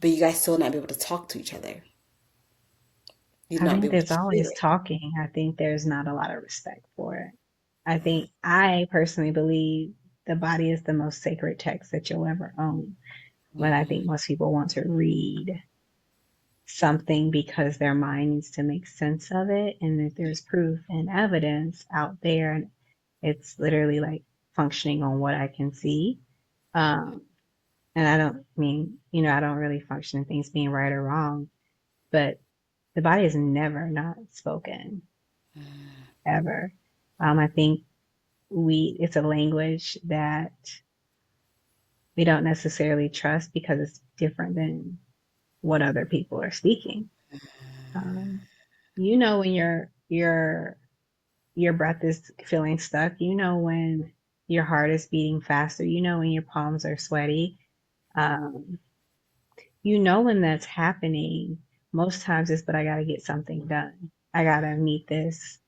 [SPEAKER 1] but you guys still not be able to talk to each other. You'd
[SPEAKER 2] I
[SPEAKER 1] not be
[SPEAKER 2] think
[SPEAKER 1] able to
[SPEAKER 2] there's
[SPEAKER 1] share
[SPEAKER 2] always
[SPEAKER 1] it.
[SPEAKER 2] talking. I think there's not a lot of respect for it. I personally believe the body is the most sacred text that you'll ever own. But I think most people want to read something because their mind needs to make sense of it. And if there's proof and evidence out there, and it's literally like functioning on what I can see. Um, and I don't mean, I don't really function in things being right or wrong, but the body is never not spoken, ever. I think it's a language that we don't necessarily trust because it's different than what other people are speaking. You know when your breath is feeling stuck. You know when your heart is beating faster. You know when your palms are sweaty. Um, you know when that's happening. Most times it's, but I got to get something done. I got to meet this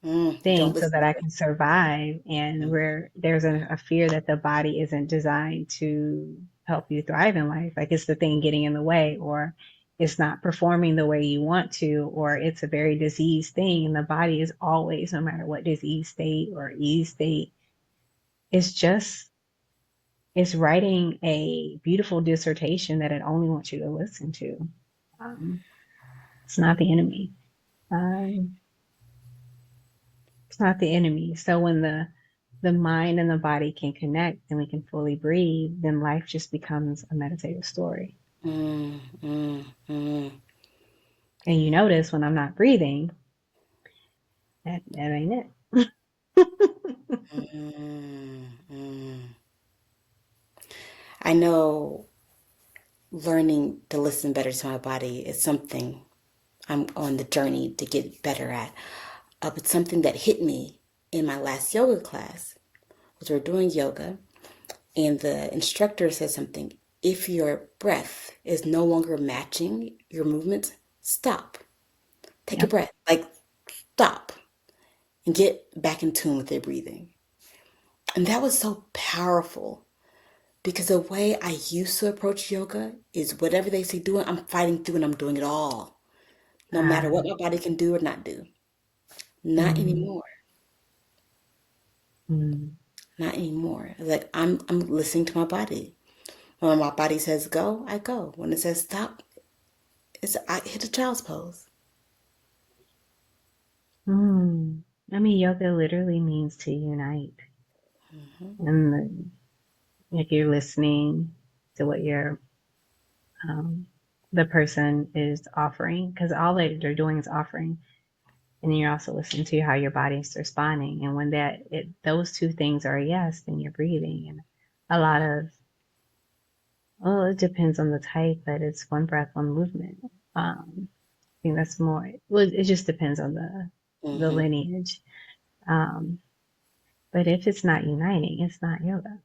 [SPEAKER 1] You
[SPEAKER 2] thing
[SPEAKER 1] don't
[SPEAKER 2] so
[SPEAKER 1] listen
[SPEAKER 2] that I
[SPEAKER 1] to
[SPEAKER 2] can survive. And
[SPEAKER 1] it.
[SPEAKER 2] where there's a fear that the body isn't designed to help you thrive in life. Like it's the thing getting in the way, or it's not performing the way you want to, or it's a very diseased thing. And the body is always, no matter what disease state or ease state, it's just, it's writing a beautiful dissertation that it only wants you to listen to. Um, it's not the enemy. Um, it's not the enemy. So when the mind and the body can connect and we can fully breathe, then life just becomes a meditative story.
[SPEAKER 1] Mm, mm, mm,
[SPEAKER 2] And you notice when I'm not breathing, that ain't it.
[SPEAKER 1] mm, mm. I know learning to listen better to my body is something I'm on the journey to get better at. But something that hit me in my last yoga class was we're doing yoga, and the instructor said something. If your breath is no longer matching your movements, stop. Take a
[SPEAKER 2] Yep.
[SPEAKER 1] breath. Like, stop and get back in tune with your breathing. And that was so powerful because the way I used to approach yoga is whatever they say do it, I'm fighting through and I'm doing it all, no matter what my body can do or not do. Not
[SPEAKER 2] Mm,
[SPEAKER 1] anymore.
[SPEAKER 2] mm,
[SPEAKER 1] Not anymore. Like I'm listening to my body. When my body says go, I go. When it says stop, I hit a child's pose.
[SPEAKER 2] mm. I mean, yoga literally means to unite. And like you're listening to what um, the person is offering, because all they're doing is offering. And then you're also listening to how your body's responding. And when those two things are a yes, then you're breathing. And a lot of, well, it depends on the type, but it's one breath, one movement. I think that's more, well, it just depends on the
[SPEAKER 1] Mm-hmm.
[SPEAKER 2] lineage. Um, but if it's not uniting, it's not yoga.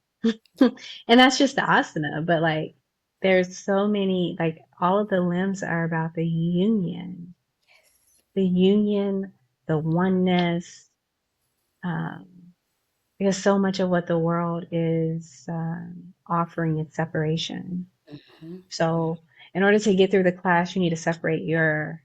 [SPEAKER 2] And that's just the asana. But like, there's so many, like all of the limbs are about the union, the oneness, um, because so much of what the world is offering is separation.
[SPEAKER 1] Mm-hmm.
[SPEAKER 2] So, in order to get through the class, you need to separate your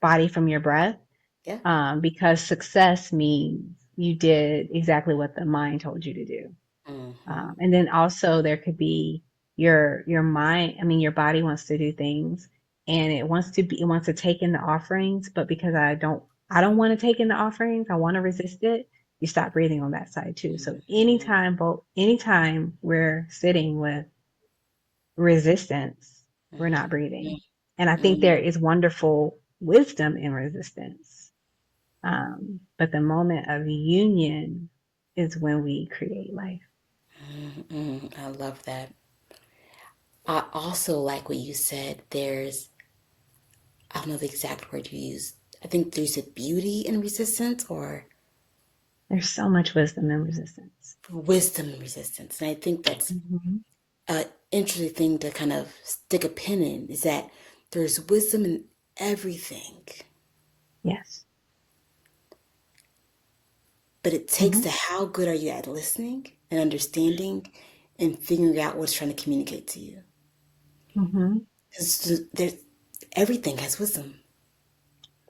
[SPEAKER 2] body from your breath,
[SPEAKER 1] Yeah.
[SPEAKER 2] because success means you did exactly what the mind told you to do.
[SPEAKER 1] Mm-hmm.
[SPEAKER 2] And then also there could be your mind. I mean, your body wants to do things, and it wants to take in the offerings, but because I don't want to take in the offerings, I want to resist it. You stop breathing on that side too. So anytime we're sitting with resistance, we're not breathing. And I think there is wonderful wisdom in resistance. But the moment of union is when we create life.
[SPEAKER 1] Mm-hmm. I love that. I also like what you said. I don't know the exact word you used. I think there's a beauty in resistance or
[SPEAKER 2] There's so much wisdom in resistance.
[SPEAKER 1] wisdom in resistance. And I think that's
[SPEAKER 2] Hmm.
[SPEAKER 1] an interesting thing to kind of stick a pin in is that there's wisdom in everything,
[SPEAKER 2] Yes.
[SPEAKER 1] but it takes
[SPEAKER 2] Hmm.
[SPEAKER 1] the how good are you at listening and understanding and figuring out what's trying to communicate to you.
[SPEAKER 2] Hmm.
[SPEAKER 1] There's, everything has wisdom.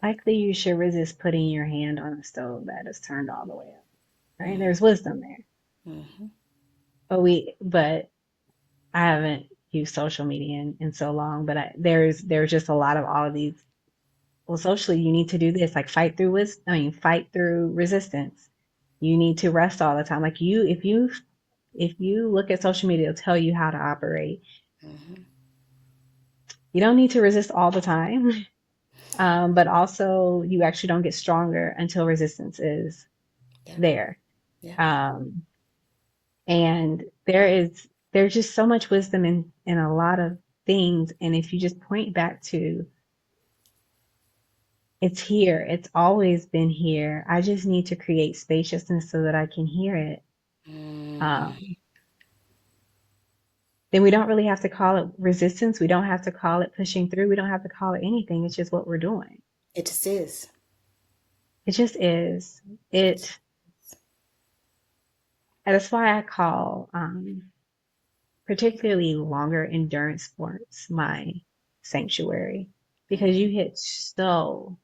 [SPEAKER 2] Likely you should resist putting your hand on a stove that is turned all the way up. Right? There's wisdom there.
[SPEAKER 1] Mm-hmm.
[SPEAKER 2] But I haven't used social media in so long, but there's just a lot of all of these. Well, socially, you need to do this, like fight through resistance. You need to rest all the time. Like if you look at social media, it'll tell you how to operate.
[SPEAKER 1] Mm-hmm.
[SPEAKER 2] You don't need to resist all the time. But also you actually don't get stronger until resistance is
[SPEAKER 1] Yeah.
[SPEAKER 2] there.
[SPEAKER 1] Yeah.
[SPEAKER 2] And there's just so much wisdom in a lot of things. And if you just point back to, it's here, it's always been here. I just need to create spaciousness so that I can hear it. Then we don't really have to call it resistance. We don't have to call it pushing through. We don't have to call it anything. It's just what we're doing.
[SPEAKER 1] It just is.
[SPEAKER 2] It just is. That's why I call particularly longer endurance sports my sanctuary, because you hit so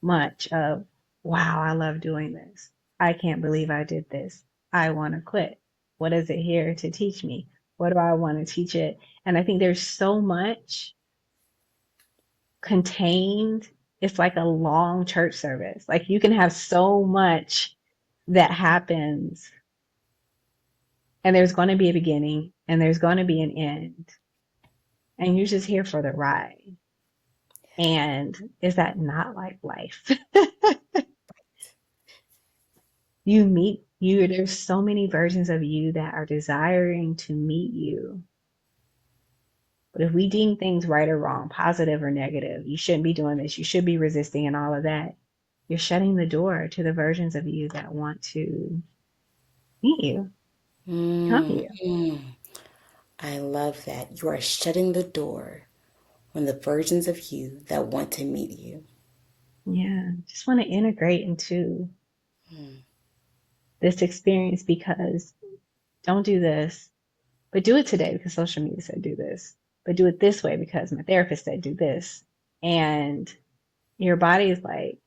[SPEAKER 2] much of, wow, I love doing this. I can't believe I did this. I want to quit. What is it here to teach me? What do I want to teach it? And I think there's so much contained. It's like a long church service. Like you can have so much that happens, and there's going to be a beginning and there's going to be an end, and you're just here for the ride. And is that not like life? There's so many versions of you that are desiring to meet you. But if we deem things right or wrong, positive or negative, you shouldn't be doing this, you should be resisting and all of that, you're shutting the door to the versions of you that want to meet you, come to you.
[SPEAKER 1] I love that. You are shutting the door on the versions of you that want to meet you.
[SPEAKER 2] Yeah, just want to integrate into this experience, because don't do this, but do it today because social media said do this, but do it this way because my therapist said do this. And your body is like,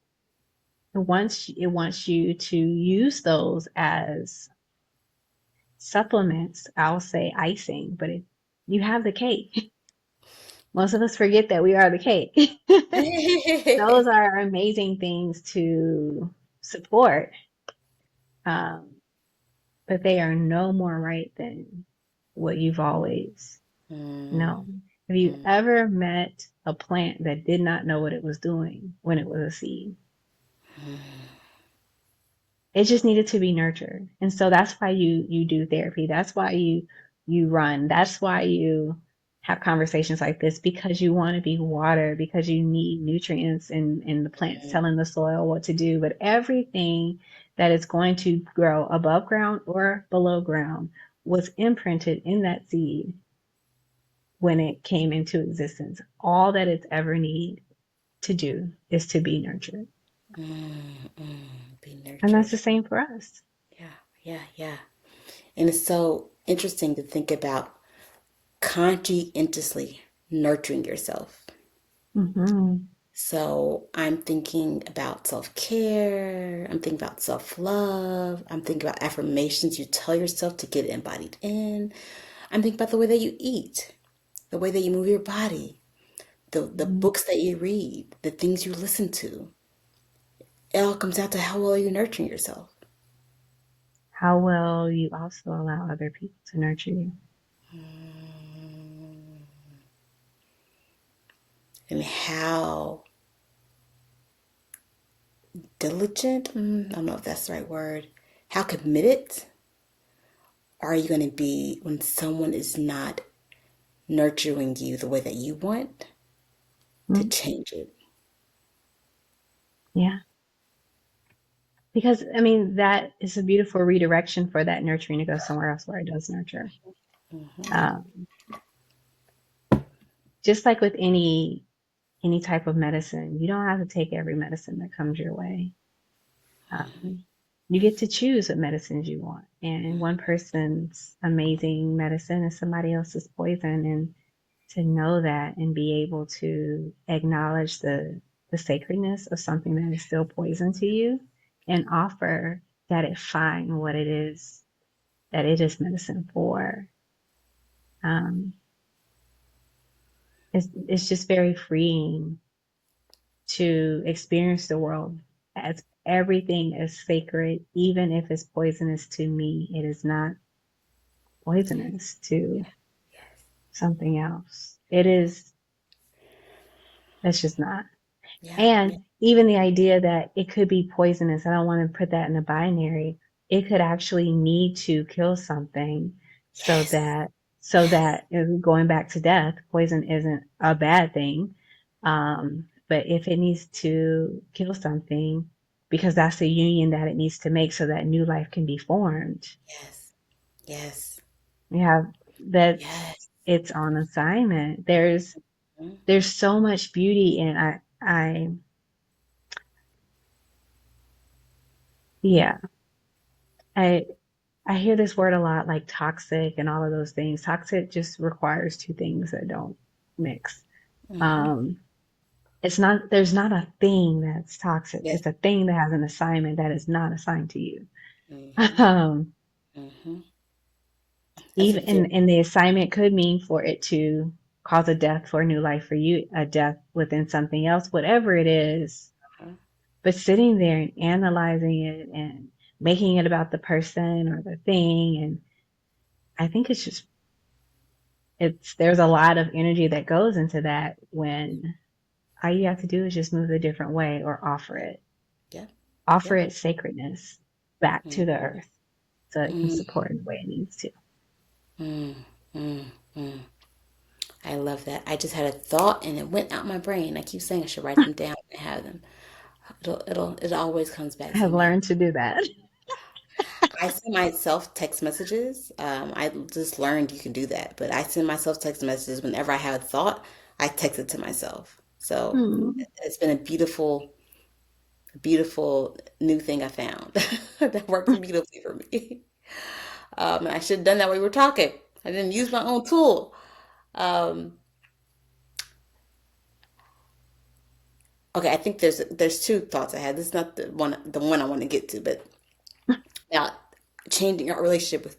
[SPEAKER 2] it wants you to use those as supplements. I'll say icing, but you have the cake. Most of us forget that we are the cake. Those are amazing things to support, but they are no more right than what you've always known. Have you ever met a plant that did not know what it was doing when it was a seed? It just needed to be nurtured. And so that's why you do therapy. That's why you run. That's why you have conversations like this, because you want to be watered, because you need nutrients in the plants telling the soil what to do. But everything that is going to grow above ground or below ground was imprinted in that seed when it came into existence. All that it's ever need to do is to be nurtured.
[SPEAKER 1] Be nurtured.
[SPEAKER 2] And that's the same for us.
[SPEAKER 1] Yeah. And it's so interesting to think about conscientiously nurturing yourself. So I'm thinking about self-care. I'm thinking about self-love. I'm thinking about affirmations you tell yourself to get embodied in. I'm thinking about the way that you eat, the way that you move your body, the books that you read, the things you listen to. It all comes down to how well you're nurturing yourself.
[SPEAKER 2] How well you also allow other people to nurture you.
[SPEAKER 1] And how diligent, I don't know if that's the right word, how committed are you going to be when someone is not nurturing you the way that you want to change it?
[SPEAKER 2] Yeah. Because, I mean, that is a beautiful redirection for that nurturing to go somewhere else where it does nurture. Just like with any type of medicine, you don't have to take every medicine that comes your way. You get to choose what medicines you want. And one person's amazing medicine is somebody else's poison. And to know that and be able to acknowledge the sacredness of something that is still poison to you, and offer that it find what it is that it is medicine for. It's just very freeing to experience the world as everything is sacred, even if it's poisonous to me. It is not poisonous to something else. It's just not. And even the idea that it could be poisonous, I don't want to put that in a binary. It could actually need to kill something so that So that is going back to death. Poison isn't a bad thing. But if it needs to kill something, because that's the union that it needs to make so that new life can be formed,
[SPEAKER 1] Yes. Yes.
[SPEAKER 2] we have that's
[SPEAKER 1] Yes.
[SPEAKER 2] it's on assignment.
[SPEAKER 1] Mhm.
[SPEAKER 2] There's so much beauty in I yeah. I I hear this word a lot, like toxic and all of those things. Toxic just requires two things that don't mix.
[SPEAKER 1] Mhm.
[SPEAKER 2] Um, there's not a thing that's toxic.
[SPEAKER 1] Yes.
[SPEAKER 2] It's a thing that has an assignment that is not assigned to you.
[SPEAKER 1] Mhm.
[SPEAKER 2] Um,
[SPEAKER 1] Mhm. That's a
[SPEAKER 2] even
[SPEAKER 1] very.
[SPEAKER 2] and the assignment could mean for it to cause a death for a new life for you, a death within something else, whatever it is.
[SPEAKER 1] Uh-huh.
[SPEAKER 2] But sitting there and analyzing it and making it about the person or the thing, and I think there's a lot of energy that goes into that when all you have to do is just move a different way or
[SPEAKER 1] Yeah.
[SPEAKER 2] offer
[SPEAKER 1] Yeah.
[SPEAKER 2] it sacredness back to the
[SPEAKER 1] Mhm.
[SPEAKER 2] earth so it can
[SPEAKER 1] Mm,
[SPEAKER 2] support in the way it needs to.
[SPEAKER 1] mm, mm, mm. I love that. I just had a thought and it went out my brain. I keep saying I should write them down and have them. It always comes back
[SPEAKER 2] I
[SPEAKER 1] to
[SPEAKER 2] have
[SPEAKER 1] me.
[SPEAKER 2] learned to do that.
[SPEAKER 1] I send myself text messages. I just learned you can do that, but I send myself text messages whenever I have a thought. I text it to myself. So
[SPEAKER 2] Hmm.
[SPEAKER 1] it's been a beautiful new thing I found that works beautifully for me. And I should have done that when we were talking. I didn't use my own tool. Um, okay, I think there's two thoughts I had. This is not the one I want to get to, but now changing our relationship with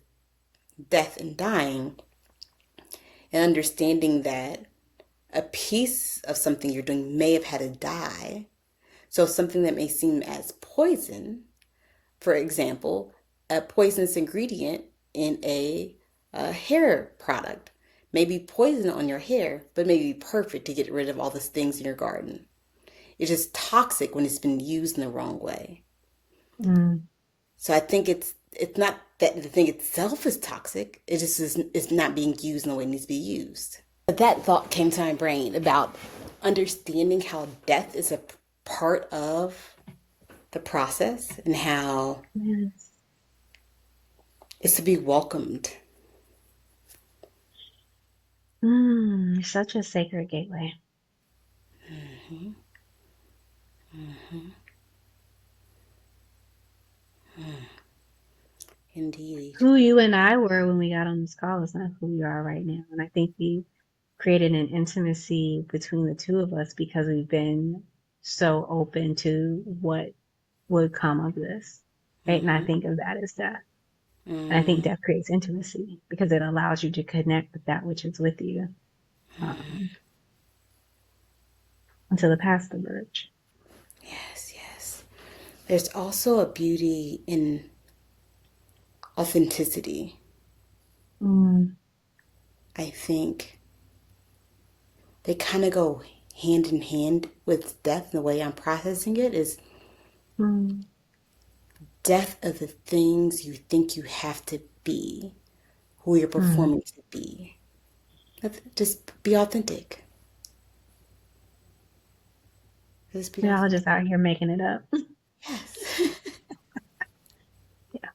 [SPEAKER 1] death and dying and understanding that a piece of something you're doing may have had to die. So something that may seem as poison, for example, a poisonous ingredient in a hair product may be poison on your hair, but may be perfect to get rid of all the things in your garden. It's just toxic when it's been used in the wrong way.
[SPEAKER 2] Mm.
[SPEAKER 1] So I think it's not that the thing itself is toxic. It just is it's not being used in the way it needs to be used. But that thought came to my brain about understanding how death is a part of the process and how
[SPEAKER 2] Yes.
[SPEAKER 1] it's to be welcomed.
[SPEAKER 2] Such a sacred gateway.
[SPEAKER 1] Indeed.
[SPEAKER 2] Who you and I were when we got on this call is not who we are right now. And I think we created an intimacy between the two of us because we've been so open to what would come of this. Right. And I
[SPEAKER 1] Mm-hmm.
[SPEAKER 2] think of that as death. And I think
[SPEAKER 1] Mm,
[SPEAKER 2] death creates intimacy because it allows you to connect with that which is with you um, until the past diverge.
[SPEAKER 1] yes, yes. There's also a beauty in authenticity.
[SPEAKER 2] Mm,
[SPEAKER 1] I think they kind of go hand in hand with death. And the way I'm processing it is
[SPEAKER 2] mm,
[SPEAKER 1] death of the things you think you have to be, who you're
[SPEAKER 2] mm.
[SPEAKER 1] performing to be. Just be authentic. Just be
[SPEAKER 2] We're all just
[SPEAKER 1] authentic.
[SPEAKER 2] out here making it up.
[SPEAKER 1] Yes.
[SPEAKER 2] Yeah.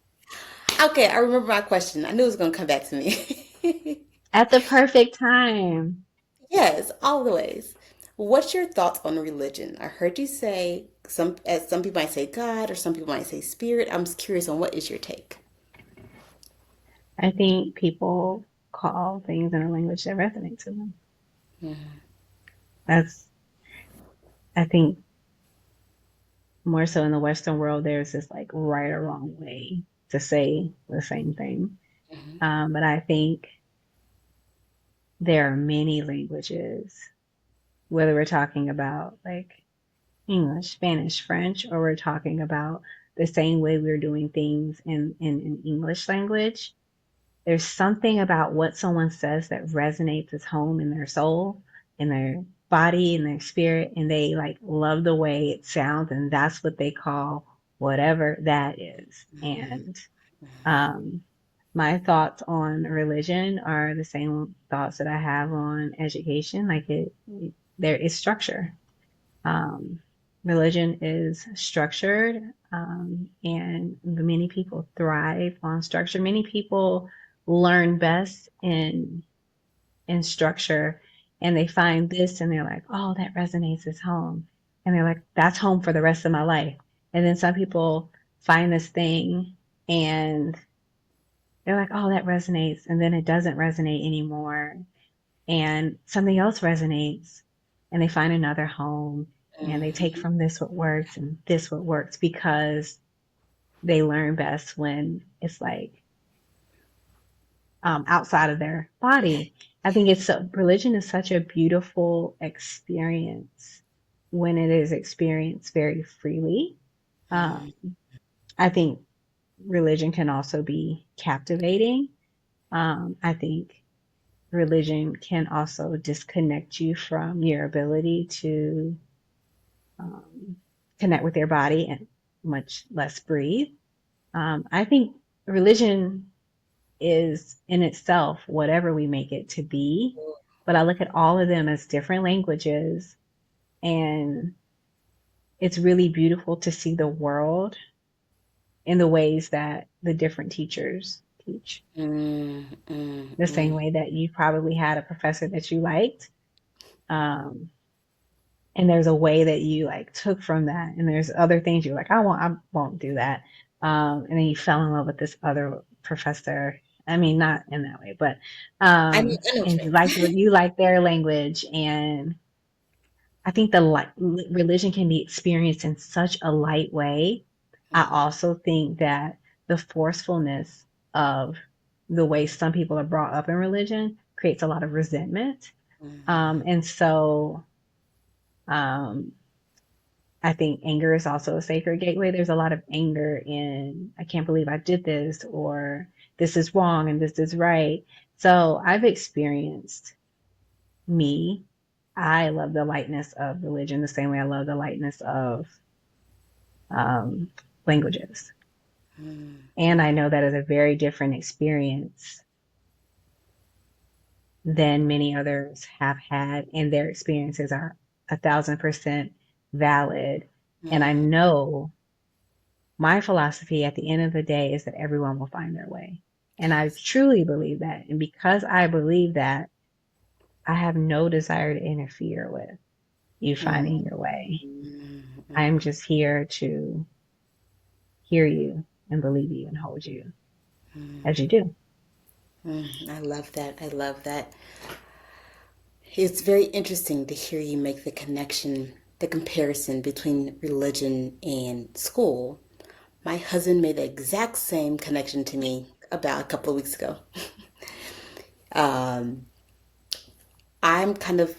[SPEAKER 1] Okay, I remember my question. I knew it was going to come back to me.
[SPEAKER 2] At the perfect time.
[SPEAKER 1] Yes, always. What's your thoughts on religion? I heard you say some people might say God or some people might say spirit. I'm just curious on what is your take?
[SPEAKER 2] I think people call things in a language that resonates with them. That's, I think, more so in the Western world, there's this like right or wrong way to say the same thing.
[SPEAKER 1] Hmm.
[SPEAKER 2] But I think there are many languages, whether we're talking about like English, Spanish, French, or we're talking about the same way we're doing things in English language. There's something about what someone says that resonates as home in their soul, in their body, in their spirit, and they like love the way it sounds, and that's what they call whatever that is. And um, my thoughts on religion are the same thoughts that I have on education. Like there is structure. Um, Religion is structured, and many people thrive on structure. Many people learn best in structure, and they find this and they're like, oh, that resonates as home. And they're like, that's home for the rest of my life. And then some people find this thing and they're like, oh, that resonates. And then it doesn't resonate anymore. And something else resonates and they find another home and they take
[SPEAKER 1] Mhm.
[SPEAKER 2] from this what works and this what works because they learn best when it's like outside of their body. I think religion is such a beautiful experience when it is experienced very freely. Um, I think religion can also be captivating. I think religion can also disconnect you from your ability to um, connect with your body and much less breathe. I think religion is in itself whatever we make it to be, but I look at all of them as different languages, and it's really beautiful to see the world in the ways that the different teachers teach.
[SPEAKER 1] Mm, mm,
[SPEAKER 2] The same
[SPEAKER 1] mm.
[SPEAKER 2] way that you probably had a professor that you liked, um, and there's a way that you like took from that, and there's other things you're like, I won't do that, and then you fell in love with this other professor. I mean, not in that way, but
[SPEAKER 1] I know what
[SPEAKER 2] and
[SPEAKER 1] you mean.
[SPEAKER 2] you like their language, and I think religion can be experienced in such a light way. I also think that the forcefulness of the way some people are brought up in religion creates a lot of resentment,
[SPEAKER 1] Mhm.
[SPEAKER 2] and so. Um, I think anger is also a sacred gateway. There's a lot of anger in, I can't believe I did this, or this is wrong and this is right. So I've experienced me. I love the lightness of religion the same way I love the lightness of um, languages. And I know that is a very different experience than many others have had, and their experiences are 1,000% valid. And I
[SPEAKER 1] Mm.
[SPEAKER 2] know my philosophy at the end of the day is that everyone will find their way. And I
[SPEAKER 1] Yes.
[SPEAKER 2] truly believe that. And because I believe that, I have no desire to interfere with you
[SPEAKER 1] Mm,
[SPEAKER 2] finding your way.
[SPEAKER 1] mm,
[SPEAKER 2] I am
[SPEAKER 1] mm,
[SPEAKER 2] just here to hear you and believe you and hold you as you do.
[SPEAKER 1] I love that. I love that. It's very interesting to hear you make the connection, the comparison between religion and school. My husband made the exact same connection to me about a couple of weeks ago. I'm kind of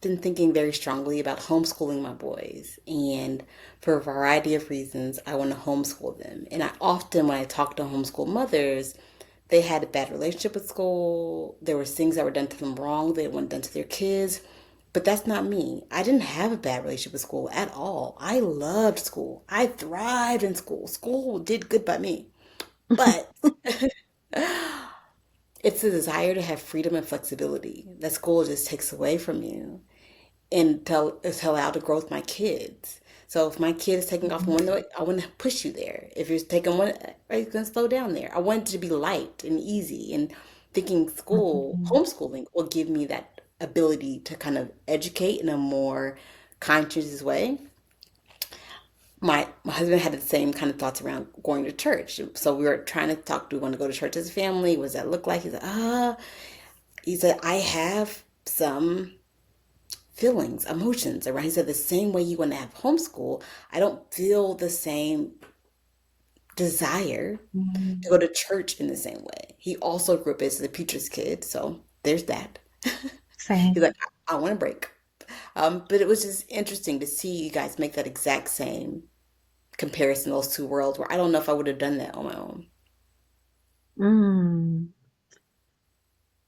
[SPEAKER 1] been thinking very strongly about homeschooling my boys, and for a variety of reasons, I want to homeschool them. And I often, when I talk to homeschool mothers, they had a bad relationship with school. There was things that were done to them wrong that weren't done to their kids. But that's not me. I didn't have a bad relationship with school at all. I loved school. I thrived in school. School did good by me. But it's the desire to have freedom and flexibility that school just takes away from you and to allow the growth my kids. So if my kid is taking off one way, I want to push you there. If you're taking one, right, you can slow down there. I want it to be light and easy. And thinking school,
[SPEAKER 2] Mhm.
[SPEAKER 1] homeschooling will give me that ability to kind of educate in a more conscious way. My husband had the same kind of thoughts around going to church. So we were trying to talk, do we want to go to church as a family? What does that look like? He said, I have some feelings, emotions around. He said the same way you want to have homeschool, I don't feel the same desire to
[SPEAKER 2] Mhm.
[SPEAKER 1] go to church in the same way. He also grew up as a preacher's kid, so there's that. He's
[SPEAKER 2] Same.
[SPEAKER 1] like, I want to break. But it was just interesting to see you guys make that exact same comparison, those two worlds, where I don't know if I would have done that on my own.
[SPEAKER 2] Mm.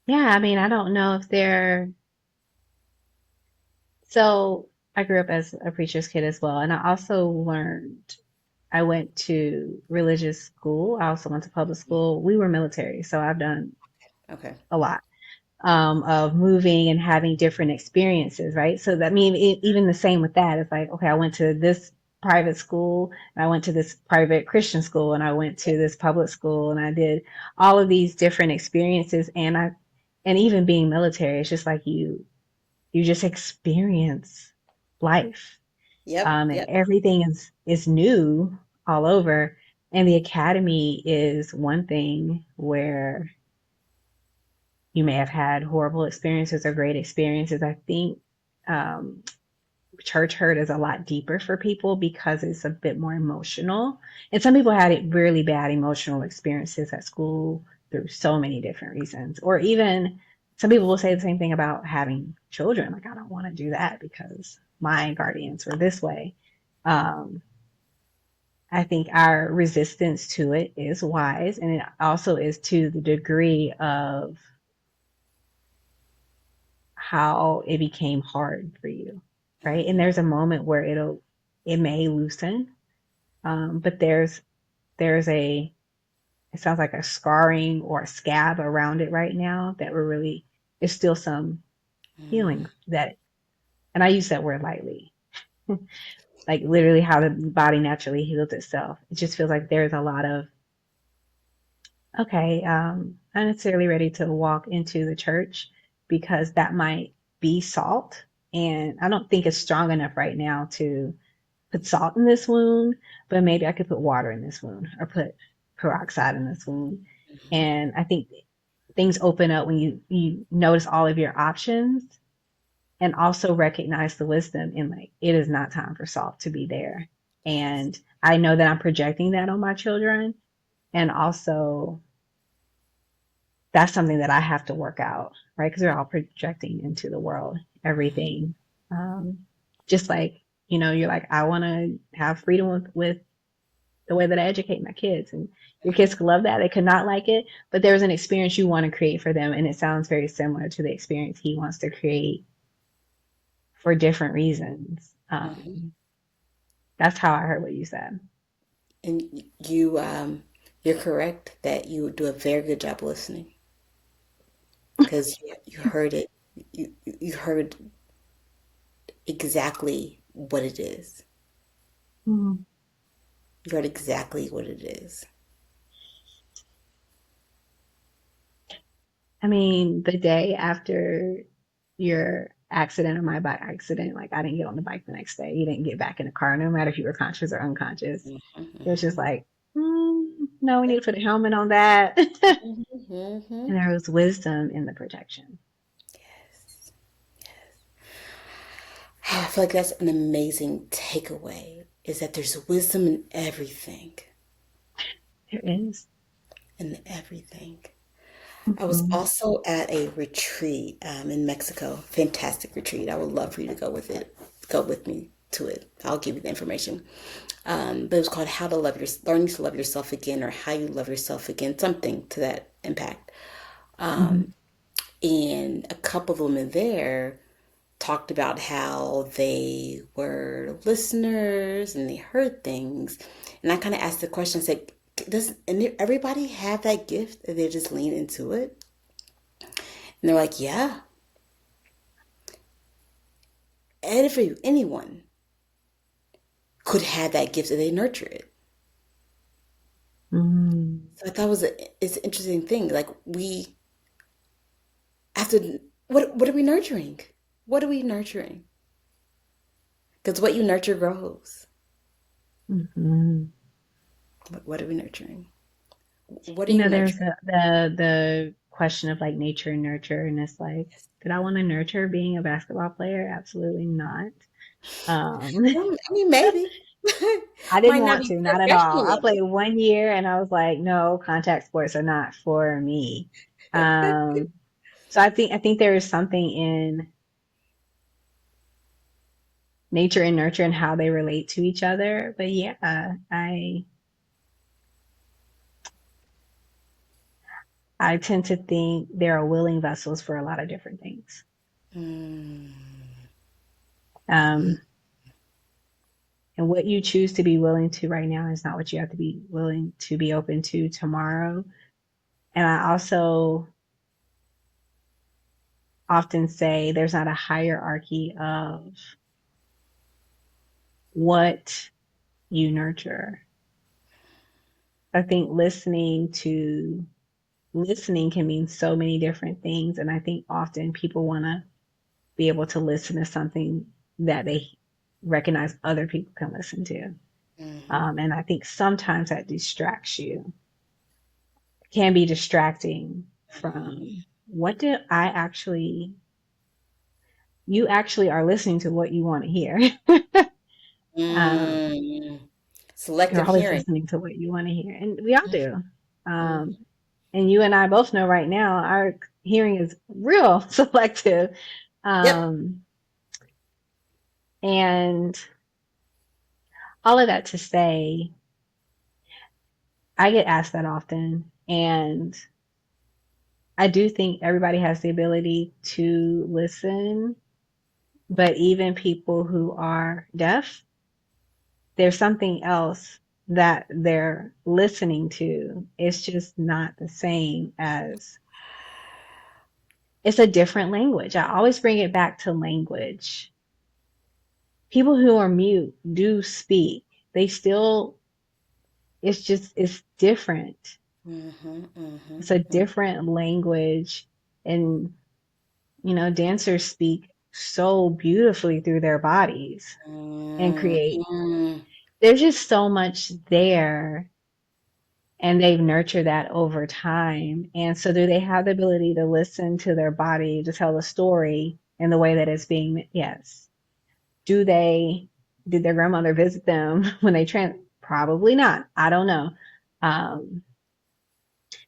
[SPEAKER 2] Yeah, I mean, I don't know if they're so I grew up as a preacher's kid as well, and I also learned I went to religious school. I also went to public school. We were military, so I've done
[SPEAKER 1] Okay.
[SPEAKER 2] a lot of moving and having different experiences, right? So that mean even the same with that. It's like, okay, I went to this private school and I went to this private Christian school and I went to this public school and I did all of these different experiences and even being military, it's just like you just experience life.
[SPEAKER 1] Yep.
[SPEAKER 2] And
[SPEAKER 1] Yep.
[SPEAKER 2] everything is new all over. And the academy is one thing where you may have had horrible experiences or great experiences. I think um, church hurt is a lot deeper for people because it's a bit more emotional. And some people had really bad emotional experiences at school through so many different reasons. Or even some people will say the same thing about having children. Like, I don't want to do that because my guardians were this way. Um, I think our resistance to it is wise, and it also is to the degree of how it became hard for you, right? And there's a moment where it may loosen, but there's a it sounds like a scarring or a scab around it right now that we're really there's still some healing that, and I use that word lightly, like literally how the body naturally heals itself. It just feels like there's a lot of okay, not necessarily ready to walk into the church because that might be salt. And I don't think it's strong enough right now to put salt in this wound, but maybe I could put water in this wound or put peroxide in this wound. And I think things open up when you notice all of your options and also recognize the wisdom in like, it is not time for salt to be there. And I know that I'm projecting that on my children. And also that's something that I have to work out, right? Because we're all projecting into the world, everything. Um, just like, you're like, I want to have freedom with the way that I educate my kids. And your kids could love that. They could not like it, but there's an experience you want to create for them. And it sounds very similar to the experience he wants to create for different reasons. That's how I heard what you said.
[SPEAKER 1] And you're correct that you do a very good job listening because you heard it. You heard exactly what it is.
[SPEAKER 2] Mhm.
[SPEAKER 1] You heard exactly what it is.
[SPEAKER 2] I mean, the day after your accident or my bike accident, like I didn't get on the bike the next day. You didn't get back in the car, no matter if you were conscious or unconscious. It was just like, no, we need to put a helmet on that. And there was wisdom in the protection.
[SPEAKER 1] I feel like that's an amazing takeaway is that there's wisdom in everything.
[SPEAKER 2] There is.
[SPEAKER 1] In everything. I was
[SPEAKER 2] Mm-hmm.
[SPEAKER 1] also at a retreat in Mexico. Fantastic retreat. I would love for you to go with it. Go with me to it. I'll give you the information. But it was called How to Love Your Learning to Love Yourself Again or How You Love Yourself Again, something to that impact.
[SPEAKER 2] Mm-hmm.
[SPEAKER 1] And a couple of them in there talked about how they were listeners and they heard things. And I kind of asked the question, I said, does everybody have that gift that they just lean into it? And they're like, yeah, anyone could have that gift if they nurture it.
[SPEAKER 2] Mm-hmm.
[SPEAKER 1] So I thought it's an interesting thing. Like we have to, what are we nurturing? What are we nurturing? Because what you nurture grows.
[SPEAKER 2] Mm-hmm.
[SPEAKER 1] What are we nurturing? What are you
[SPEAKER 2] There's
[SPEAKER 1] nurturing?
[SPEAKER 2] the question of like nature and nurture, and it's like, did I want to nurture being a basketball player? Absolutely not. Um,
[SPEAKER 1] Well, I mean, maybe.
[SPEAKER 2] I didn't
[SPEAKER 1] Might not
[SPEAKER 2] want
[SPEAKER 1] be
[SPEAKER 2] to, not at all.
[SPEAKER 1] professional
[SPEAKER 2] I
[SPEAKER 1] level.
[SPEAKER 2] played 1 year and I was like, no, contact sports are not for me. Um, so I think there is something in nature and nurture and how they relate to each other. But yeah, I tend to think there are willing vessels for a lot of different things.
[SPEAKER 1] Mm,
[SPEAKER 2] Um, And what you choose to be willing to right now is not what you have to be willing to be open to tomorrow. And I also often say there's not a hierarchy of what you nurture. I think listening can mean so many different things. And I think often people want to be able to listen to something that they recognize other people can listen to. And I think sometimes that distracts you, can be distracting from what did I actually, you actually are listening to what you want to hear. um,
[SPEAKER 1] Mm.
[SPEAKER 2] you're
[SPEAKER 1] Selective
[SPEAKER 2] always
[SPEAKER 1] hearing.
[SPEAKER 2] listening to what you want to hear. And we all do. Um,
[SPEAKER 1] Mm-hmm.
[SPEAKER 2] and you and I both know right now our hearing is real selective.
[SPEAKER 1] Yep.
[SPEAKER 2] Um, and all of that to say, I get asked that often. And I do think everybody has the ability to listen, but even people who are deaf, there's something else that they're listening to. It's just not the same as, it's a different language. I always bring it back to language. People who are mute do speak. They still, it's different.
[SPEAKER 1] Mm-hmm. Mm-hmm.
[SPEAKER 2] It's a different language. And, dancers speak so beautifully through their bodies and create.
[SPEAKER 1] Mm-hmm.
[SPEAKER 2] There's just so much there, and they've nurtured that over time. And so do they have the ability to listen to their body to tell the story in the way that it's being? Yes. Do they, did their grandmother visit them when they probably not. I don't know. Um,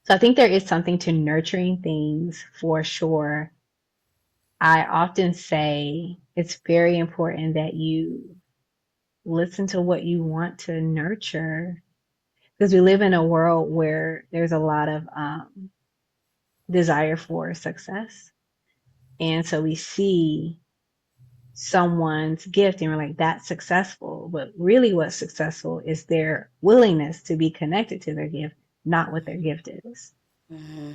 [SPEAKER 2] so I think there is something to nurturing things for sure. I often say it's very important that you listen to what you want to nurture, because we live in a world where there's a lot of desire for success. And so we see someone's gift and we're like, that's successful. But really, what's successful is their willingness to be connected to their gift, not what their gift is.
[SPEAKER 1] Mm-hmm.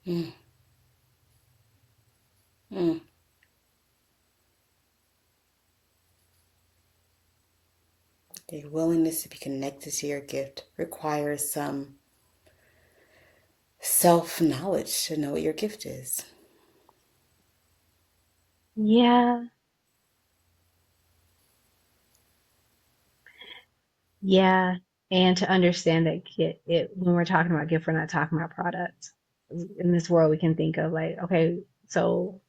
[SPEAKER 1] Mm-hmm. Mm-hmm. The willingness to be connected to your gift requires some self knowledge to know what your gift is.
[SPEAKER 2] Yeah. Yeah. And to understand that when we're talking about gift, we're not talking about product. In this world, we can think of like, okay, so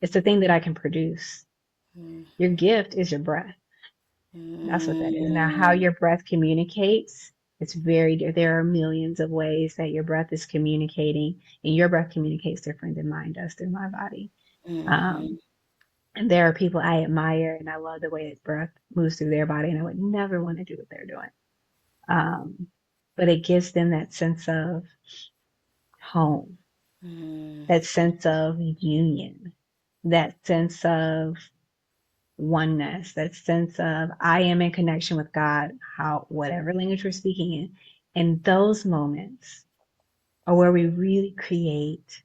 [SPEAKER 2] it's the thing that I can produce. Your gift is your breath. That's what that is. Now, how
[SPEAKER 1] Mm-hmm.
[SPEAKER 2] your breath communicates, it's there are millions of ways that your breath is communicating, and your breath communicates different than mine does through my body.
[SPEAKER 1] Mm-hmm.
[SPEAKER 2] Um, and there are people I admire, and I love the way breath moves through their body, and I would never want to do what they're doing. Um, but it gives them that sense of home, that sense of union, that sense of oneness, that sense of I am in connection with God, whatever language we're speaking in. And those moments are where we really create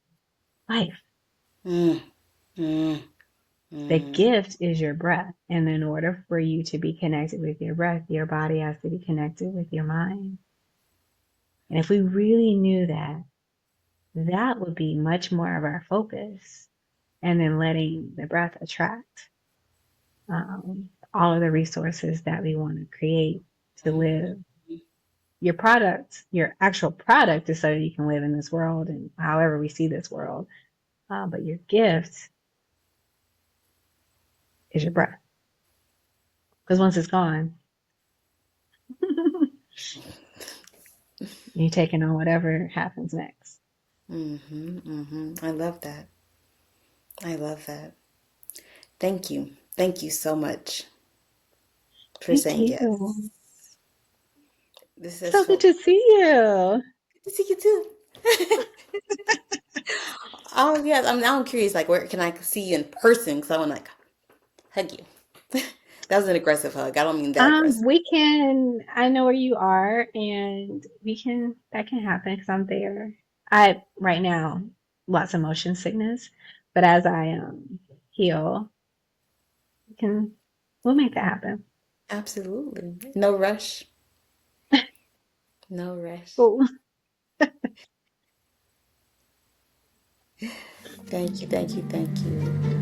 [SPEAKER 2] life.
[SPEAKER 1] Mm-hmm.
[SPEAKER 2] The
[SPEAKER 1] Mm-hmm.
[SPEAKER 2] gift is your breath. And in order for you to be connected with your breath, your body has to be connected with your mind. And if we really knew that, that would be much more of our focus. And then letting the breath attract all of the resources that we want to create to live. Your actual product is so that you can live in this world and however we see this world. But your gift is your breath. Because once it's gone, you're taking on whatever happens next.
[SPEAKER 1] Mm-hmm. Mm-hmm. I love that. I love that. Thank you. Thank you so much for
[SPEAKER 2] Thank
[SPEAKER 1] saying yes.
[SPEAKER 2] you.
[SPEAKER 1] This has
[SPEAKER 2] So good
[SPEAKER 1] felt
[SPEAKER 2] to see you.
[SPEAKER 1] good to see you too. Oh yes, I'm now curious. Like, where can I see you in person? Because I want like hug you. That was an aggressive hug. I don't mean that aggressive.
[SPEAKER 2] We can, I know where you are, and that can happen because I'm there. Right now, lots of motion sickness, but as I heal, we'll make that happen.
[SPEAKER 1] Absolutely. No rush. No rush.
[SPEAKER 2] Cool.
[SPEAKER 1] Thank you, thank you, thank you.